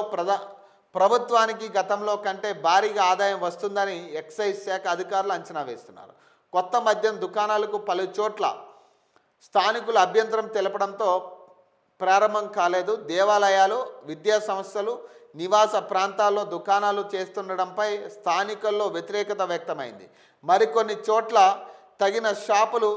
ప్రభుత్వానికి గతంలో కంటే భారీగా ఆదాయం వస్తుందని ఎక్సైజ్ శాఖ అధికారులు అంచనా వేస్తున్నారు. కొత్త మద్యం దుకాణాలకు పలు చోట్ల స్థానికులు అభ్యంతరం తెలపడంతో ప్రారంభం కాలేదు. దేవాలయాలు, విద్యా సంస్థలు, నివాస ప్రాంతాల్లో దుకాణాలు చేస్తుండడంపై స్థానికుల్లో వ్యతిరేకత వ్యక్తమైంది. మరికొన్ని చోట్ల తగిన షాపులు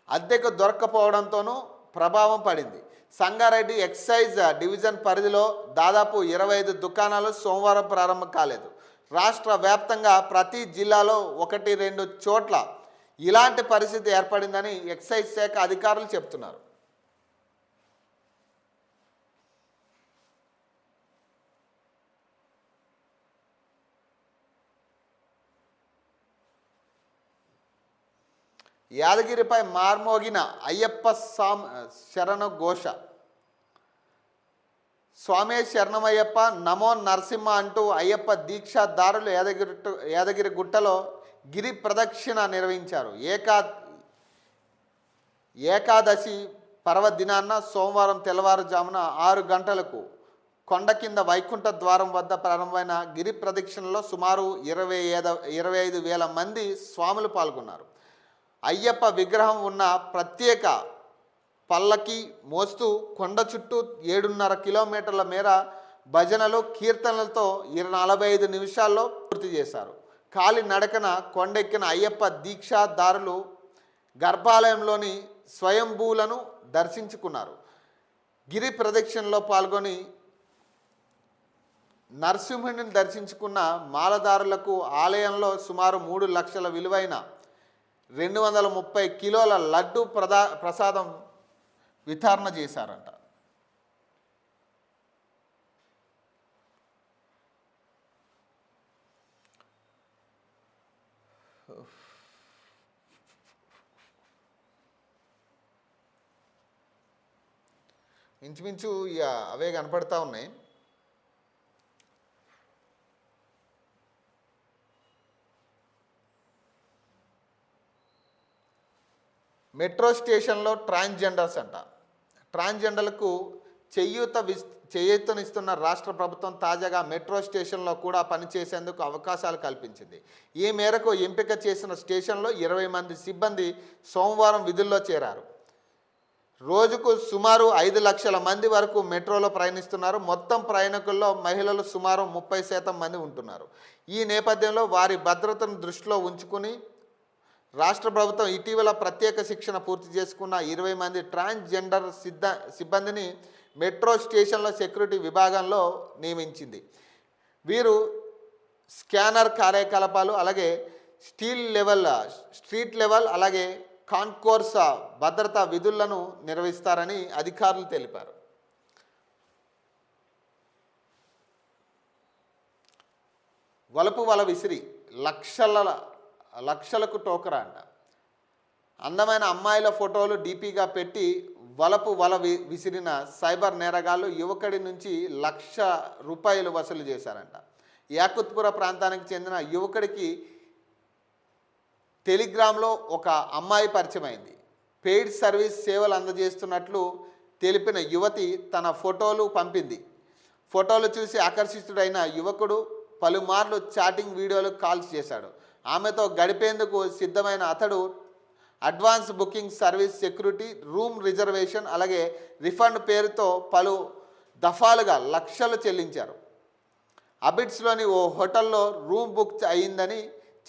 అద్దెకు దొరక్కపోవడంతోనూ ప్రభావం పడింది. సంగారెడ్డి ఎక్సైజ్ డివిజన్ పరిధిలో దాదాపు 25 దుకాణాలు సోమవారం ప్రారంభం కాలేదు. రాష్ట్ర వ్యాప్తంగా ప్రతి జిల్లాలో 1-2 చోట్ల ఇలాంటి పరిస్థితి ఏర్పడిందని ఎక్సైజ్ శాఖ అధికారులు చెబుతున్నారు. యాదగిరిపై మార్మోగిన అయ్యప్ప శరణ ఘోష. స్వామి శరణమయ్యప్ప, నమో నరసింహ అంటూ అయ్యప్ప దీక్షాదారులు యాదగిరి గుట్టలో గిరి ప్రదక్షిణ నిర్వహించారు. ఏకాదశి పర్వదినాన్న సోమవారం తెల్లవారుజామున 6 గంటలకు కొండ కింద వైకుంఠ ద్వారం వద్ద ప్రారంభమైన గిరి ప్రదక్షిణలో సుమారు 25,000 మంది స్వాములు పాల్గొన్నారు. అయ్యప్ప విగ్రహం ఉన్న ప్రత్యేక పల్లకి మోస్తూ కొండ చుట్టూ 7.5 కిలోమీటర్ల మేర భజనలు, కీర్తనలతో 45 నిమిషాల్లో పూర్తి చేశారు. కాలి నడకన కొండెక్కిన అయ్యప్ప దీక్షాదారులు గర్భాలయంలోని స్వయంభూలను దర్శించుకున్నారు. గిరి ప్రదక్షిణలో పాల్గొని నరసింహుని దర్శించుకున్న మాలదారులకు ఆలయంలో సుమారు 3 లక్షల విలువైన 230 కిలోల లడ్డు ప్రసాదం వితరణ చేశారంట. ఇంచుమించు ఇక అవే కనపడతా ఉన్నాయి. మెట్రో స్టేషన్లో ట్రాన్స్జెండర్స్ అంట. ట్రాన్స్జెండర్లకు చేయూతనిస్తున్న రాష్ట్ర ప్రభుత్వం తాజాగా మెట్రో స్టేషన్లో కూడా పనిచేసేందుకు అవకాశాలు కల్పించింది. ఈ మేరకు ఎంపిక చేసిన స్టేషన్లో 20 మంది సిబ్బంది సోమవారం విధుల్లో చేరారు. రోజుకు సుమారు 5 లక్షల మంది వరకు మెట్రోలో ప్రయాణిస్తున్నారు. మొత్తం ప్రయాణికుల్లో మహిళలు సుమారు 30% మంది ఉంటున్నారు. ఈ నేపథ్యంలో వారి భద్రతను దృష్టిలో ఉంచుకుని రాష్ట్ర ప్రభుత్వం ఇటీవల ప్రత్యేక శిక్షణ పూర్తి చేసుకున్న 20 మంది ట్రాన్స్జెండర్ సిబ్బందిని మెట్రో స్టేషన్ల సెక్యూరిటీ విభాగంలో నియమించింది. వీరు స్కానర్ కార్యకలాపాలు, అలాగే స్ట్రీట్ లెవెల్ అలాగే కాన్కోర్స్ భద్రతా విధులను నిర్వహిస్తారని అధికారులు తెలిపారు. వలపు వల విసిరి లక్షలకు టోకరా అంట. అందమైన అమ్మాయిల ఫోటోలు డీపీగా పెట్టి వలపు వల విసిరిన సైబర్ నేరగాళ్లు యువకుడి నుంచి ₹1,00,000 వసూలు చేశారంట. యాకుత్పుర ప్రాంతానికి చెందిన యువకుడికి టెలిగ్రామ్లో ఒక అమ్మాయి పరిచయం అయింది. పెయిడ్ సర్వీస్ సేవలు అందజేస్తున్నట్లు తెలిపిన యువతి తన ఫోటోలు పంపింది. ఫోటోలు చూసి ఆకర్షితుడైన యువకుడు పలుమార్లు చాటింగ్ వీడియోలు కాల్స్ చేశాడు. ఆమెతో గడిపేందుకు సిద్ధమైన అతడు advance booking service, security, room reservation, అలాగే రిఫండ్ పేరుతో పలు దఫాలుగా లక్షలు చెల్లించారు. అబిడ్స్లోని ఓ హోటల్లో రూమ్ బుక్ అయిందని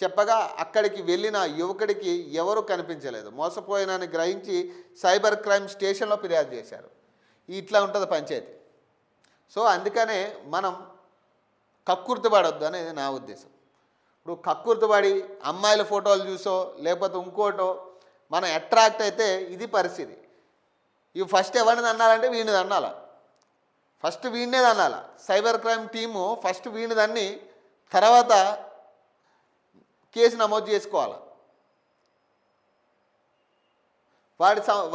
చెప్పగా అక్కడికి వెళ్ళిన యువకుడికి ఎవరూ కనిపించలేదు. మోసపోయినని గ్రహించి సైబర్ క్రైమ్ స్టేషన్లో ఫిర్యాదు చేశారు. ఇట్లా ఉంటుంది పంచాయతీ. సో అందుకనే మనం కక్కుర్తిపడొద్దు అనేది నా ఉద్దేశం. ఇప్పుడు కక్కుర్తిపడి అమ్మాయిల ఫోటోలు చూసో లేకపోతే ఇంకోటో మనం అట్రాక్ట్ అయితే ఇది పరిస్థితి. ఇవి ఫస్ట్ ఎవరిని అన్నాలంటే వీడిని అన్నాల, ఫస్ట్ వీడినే అన్నాల. సైబర్ క్రైమ్ టీము ఫస్ట్ వీడిని దాన్ని తర్వాత కేసు నమోదు చేసుకోవాలి.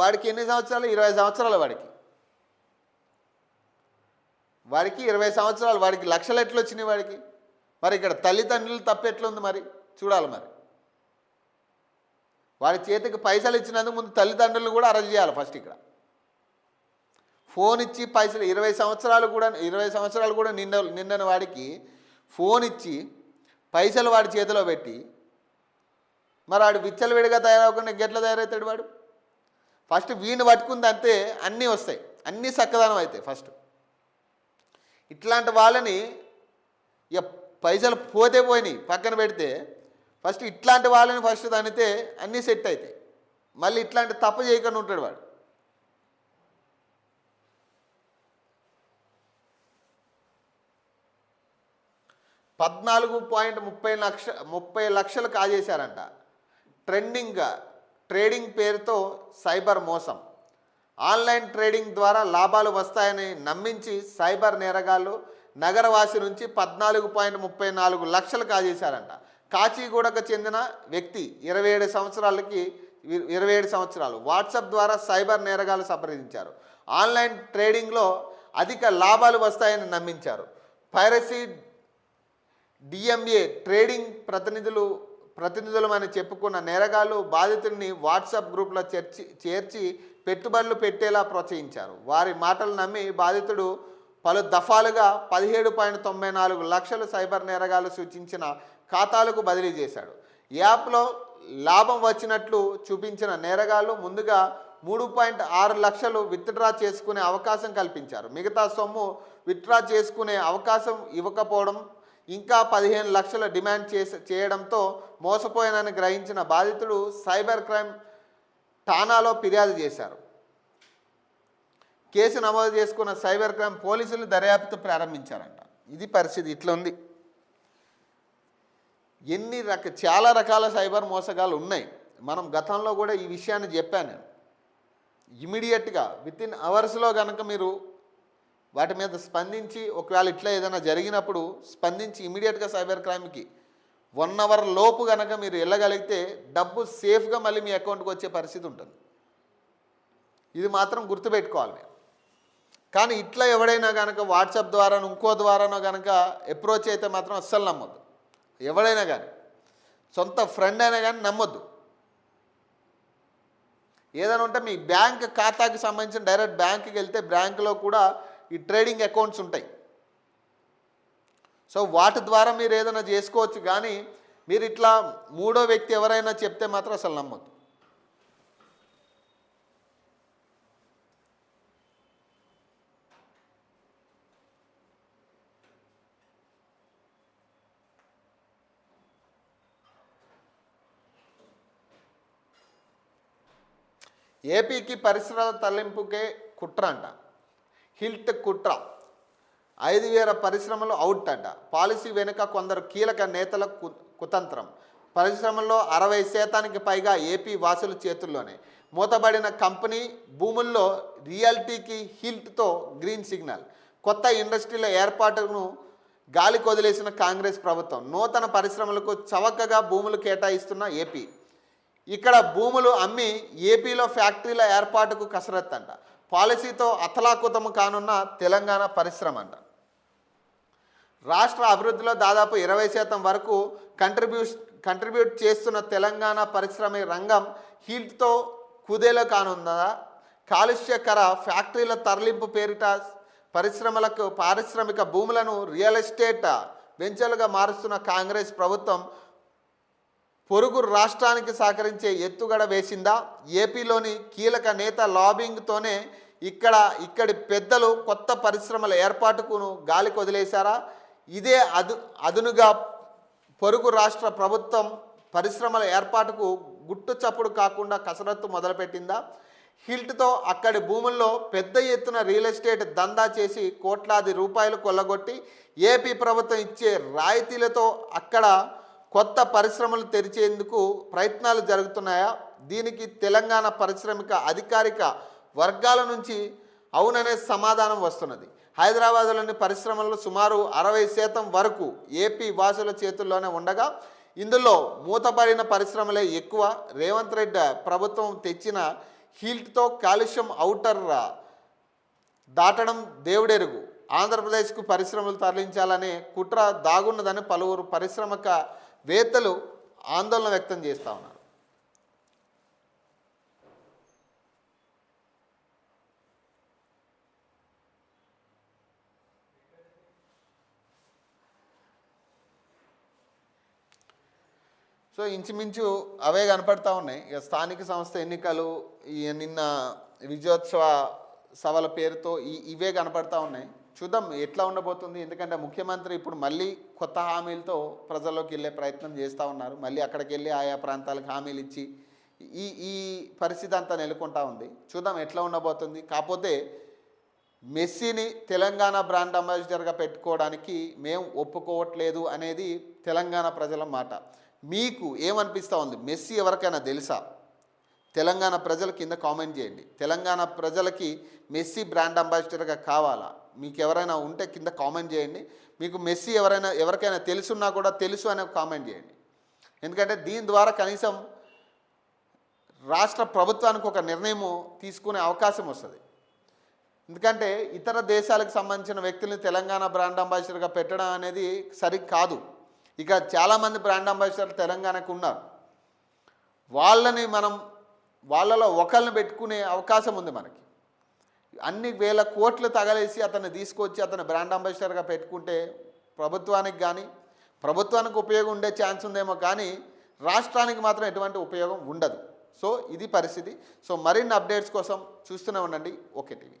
వాడికి ఎన్ని సంవత్సరాలు? 20 సంవత్సరాలు. వాడికి 20 సంవత్సరాలు. వాడికి లక్షలు ఎట్లు వచ్చినాయి వాడికి? మరి ఇక్కడ తల్లిదండ్రులు తప్పు ఎట్లుంది మరి చూడాలి. మరి వాడి చేతికి పైసలు ఇచ్చినందుకు ముందు తల్లిదండ్రులు కూడా అరెస్ట్ చేయాలి ఫస్ట్. ఇక్కడ ఫోన్ ఇచ్చి పైసలు 20 సంవత్సరాలు కూడా నిండని వాడికి ఫోన్ ఇచ్చి పైసలు వాడి చేతిలో పెట్టి మరి వాడు విచ్చలవిడిగా తయారవకుండా ఎట్లా తయారవుతాడు వాడు? ఫస్ట్ వీడిని పట్టుకుంది అంతే అన్నీ వస్తాయి, అన్నీ చక్కదనం అవుతాయి. ఫస్ట్ ఇట్లాంటి వాళ్ళని ఇక పైసలు పోతే పోయినాయి పక్కన పెడితే ఫస్ట్ ఇట్లాంటి వాళ్ళని ఫస్ట్ తనితే అన్నీ సెట్ అవుతాయి. మళ్ళీ ఇట్లాంటి తప్పు చేయకుండా ఉంటాడు వాడు. $14.30 లక్షలు కాజేశారంట. ట్రేడింగ్ పేరుతో సైబర్ మోసం. ఆన్లైన్ ట్రేడింగ్ ద్వారా లాభాలు వస్తాయని నమ్మించి సైబర్ నేరగాళ్ళు నగరవాసి నుంచి 14.34 లక్షలు కాజేశారంట. కాచిగూడకు చెందిన వ్యక్తి 27 సంవత్సరాలు వాట్సాప్ ద్వారా సైబర్ నేరగాళ్ళు సంప్రదించారు. ఆన్లైన్ ట్రేడింగ్లో అధిక లాభాలు వస్తాయని నమ్మించారు. పైరసీ డిఎంఏ ట్రేడింగ్ ప్రతినిధులమని చెప్పుకున్న నేరగాళ్లు బాధితుడిని వాట్సాప్ గ్రూప్లో చేర్చి పెట్టుబడులు పెట్టేలా ప్రోత్సహించారు. వారి మాటలు నమ్మి బాధితుడు పలు దఫాలుగా 17.94 లక్షలు సైబర్ నేరగాళ్లు సూచించిన ఖాతాలకు బదిలీ చేశాడు. యాప్లో లాభం వచ్చినట్లు చూపించిన నేరగాళ్లు ముందుగా 3.6 లక్షలు విత్డ్రా చేసుకునే అవకాశం కల్పించారు. మిగతా సొమ్ము విత్డ్రా చేసుకునే అవకాశం ఇవ్వకపోవడం, ఇంకా 15 లక్షల డిమాండ్ చేయడంతో మోసపోయానని గ్రహించిన బాధితుడు సైబర్ క్రైమ్ ఠాణాలో ఫిర్యాదు చేశారు. కేసు నమోదు చేసుకున్న సైబర్ క్రైమ్ పోలీసులు దర్యాప్తు ప్రారంభించారంట. ఇది పరిస్థితి. ఇట్లా ఉంది. చాలా రకాల సైబర్ మోసగాలు ఉన్నాయి. మనం గతంలో కూడా ఈ విషయాన్ని చెప్పాను. ఇమీడియట్గా వితిన్ అవర్స్లో కనుక మీరు వాటి మీద స్పందించి ఒకవేళ ఇట్లా ఏదైనా జరిగినప్పుడు స్పందించి ఇమీడియట్గా సైబర్ క్రైమ్కి 1 అవర్ లోపు కనుక మీరు వెళ్ళగలిగితే డబ్బు సేఫ్గా మళ్ళీ మీ అకౌంట్కి వచ్చే పరిస్థితి ఉంటుంది. ఇది మాత్రం గుర్తుపెట్టుకోవాలి మీరు. కానీ ఇట్లా ఎవడైనా కనుక వాట్సాప్ ద్వారానో ఇంకో ద్వారానో కనుక అప్రోచ్ అయితే మాత్రం అస్సలు నమ్మొద్దు. ఎవడైనా కానీ సొంత ఫ్రెండ్ అయినా కానీ నమ్మొద్దు. ఏదైనా ఉంటే మీ బ్యాంక్ ఖాతాకి సంబంధించిన డైరెక్ట్ బ్యాంక్కి వెళ్తే బ్యాంకులో కూడా ఈ ట్రేడింగ్ అకౌంట్స్ ఉంటాయి. సో వాటి ద్వారా మీరు ఏదైనా చేసుకోవచ్చు. కానీ మీరు ఇట్లా మూడో వ్యక్తి ఎవరైనా చెప్తే మాత్రం అసలు నమ్మొద్దు. ఏపీకి పరిశ్రమల తరలింపుకే కుట్ర అంట. హిల్ట్ కుట్ర. 5,000 పరిశ్రమలు అవుట్ అంట. పాలసీ వెనుక కొందరు కీలక నేతల కుతంత్రం. పరిశ్రమల్లో 60% పైగా ఏపీ వాసుల చేతుల్లోనే. మూతబడిన కంపెనీ భూముల్లో రియాలిటీకి హిల్ట్తో గ్రీన్ సిగ్నల్. కొత్త ఇండస్ట్రీల ఏర్పాటును గాలి కొదిలేసిన కాంగ్రెస్ ప్రభుత్వం. నూతన పరిశ్రమలకు చవకగా భూములు కేటాయిస్తున్న ఏపీ. ఇక్కడ భూములు అమ్మి ఏపీలో ఫ్యాక్టరీల ఏర్పాటుకు కసరత్తు అంట. పాలసీతో అతలాకుతము కానున్న తెలంగాణ పరిశ్రమ అంట. రాష్ట్ర అభివృద్ధిలో దాదాపు 20% వరకు కంట్రిబ్యూట్ చేస్తున్న తెలంగాణ పరిశ్రమ రంగం హీల్ట్తో కుదేలో కానుందా? కాలుష్యకర ఫ్యాక్టరీల తరలింపు పేరిట పారిశ్రామిక భూములను రియల్ ఎస్టేట్ వెంచర్లుగా మారుస్తున్న కాంగ్రెస్ ప్రభుత్వం పొరుగు రాష్ట్రానికి సహకరించే ఎత్తుగడ వేసిందా? ఏపీలోని కీలక నేత లాబింగ్తోనే ఇక్కడి పెద్దలు కొత్త పరిశ్రమల ఏర్పాటుకును గాలికి వదిలేశారా? ఇదే అదునుగా పొరుగు రాష్ట్ర ప్రభుత్వం పరిశ్రమల ఏర్పాటుకు గుట్టు చప్పుడు కాకుండా కసరత్తు మొదలుపెట్టిందా? హిల్ట్తో అక్కడి భూముల్లో పెద్ద ఎత్తున రియల్ ఎస్టేట్ దందా చేసి కోట్లాది రూపాయలు కొల్లగొట్టి ఏపీ ప్రభుత్వం ఇచ్చే రాయితీలతో అక్కడ కొత్త పరిశ్రమలు తెరిచేందుకు ప్రయత్నాలు జరుగుతున్నాయా? దీనికి తెలంగాణ పారిశ్రామిక అధికారిక వర్గాల నుంచి అవుననే సమాధానం వస్తున్నది. హైదరాబాద్లోని పరిశ్రమలు సుమారు 60% వరకు ఏపీ వాసుల చేతుల్లోనే ఉండగా ఇందులో మూతపడిన పరిశ్రమలే ఎక్కువ. రేవంత్ రెడ్డి ప్రభుత్వం తెచ్చిన హీల్ట్తో కాలుష్యం ఔటర్ దాటడం దేవుడెరుగు. ఆంధ్రప్రదేశ్కు పరిశ్రమలు తరలించాలనే కుట్ర దాగున్నదని పలువురు వేత్తలు ఆందోళన వ్యక్తం చేస్తూ ఉన్నారు. సో ఇంచుమించు అవే కనపడతా ఉన్నాయి. ఇక స్థానిక సంస్థ ఎన్నికలు నిన్న విజయోత్సవ సభల పేరుతో ఇవే కనపడతా ఉన్నాయి. చూద్దాం ఎట్లా ఉండబోతుంది. ఎందుకంటే ముఖ్యమంత్రి ఇప్పుడు మళ్ళీ కొత్త హామీలతో ప్రజల్లోకి వెళ్ళే ప్రయత్నం చేస్తూ ఉన్నారు. మళ్ళీ అక్కడికి వెళ్ళి ఆయా ప్రాంతాలకు హామీలు ఇచ్చి ఈ పరిస్థితి అంతా నెలకొంటా ఉంది. చూద్దాం ఎట్లా ఉండబోతుంది. కాకపోతే మెస్సీని తెలంగాణ బ్రాండ్ అంబాసిడర్గా పెట్టుకోవడానికి మేము ఒప్పుకోవట్లేదు అనేది తెలంగాణ ప్రజల మాట. మీకు ఏమనిపిస్తూ ఉంది? మెస్సీ ఎవరికైనా తెలుసా? తెలంగాణ ప్రజల కింద కామెంట్ చేయండి. తెలంగాణ ప్రజలకి మెస్సీ బ్రాండ్ అంబాసిడర్గా కావాలా? మీకు ఎవరైనా ఉంటే కింద కామెంట్ చేయండి. మీకు మెస్సీ ఎవరికైనా తెలుసున్నా కూడా తెలుసు అనే కామెంట్ చేయండి. ఎందుకంటే దీని ద్వారా కనీసం రాష్ట్ర ప్రభుత్వానికి ఒక నిర్ణయం తీసుకునే అవకాశం వస్తుంది. ఎందుకంటే ఇతర దేశాలకు సంబంధించిన వ్యక్తుల్ని తెలంగాణ బ్రాండ్ అంబాసిడర్గా పెట్టడం అనేది సరికాదు. ఇక చాలామంది బ్రాండ్ అంబాసిడర్లు తెలంగాణకు ఉన్నారు. వాళ్ళలో ఒకరిని పెట్టుకునే అవకాశం ఉంది మనకి. అన్ని వేల కోట్లు తగలేసి అతన్ని తీసుకొచ్చి అతను బ్రాండ్ అంబాసిడర్గా పెట్టుకుంటే ప్రభుత్వానికి ఉపయోగం ఉండే ఛాన్స్ ఉందేమో, కానీ రాష్ట్రానికి మాత్రం ఎటువంటి ఉపయోగం ఉండదు. సో ఇది పరిస్థితి. సో మరిన్ని అప్డేట్స్ కోసం చూస్తూనే ఉండండి ఓకే టీవీ.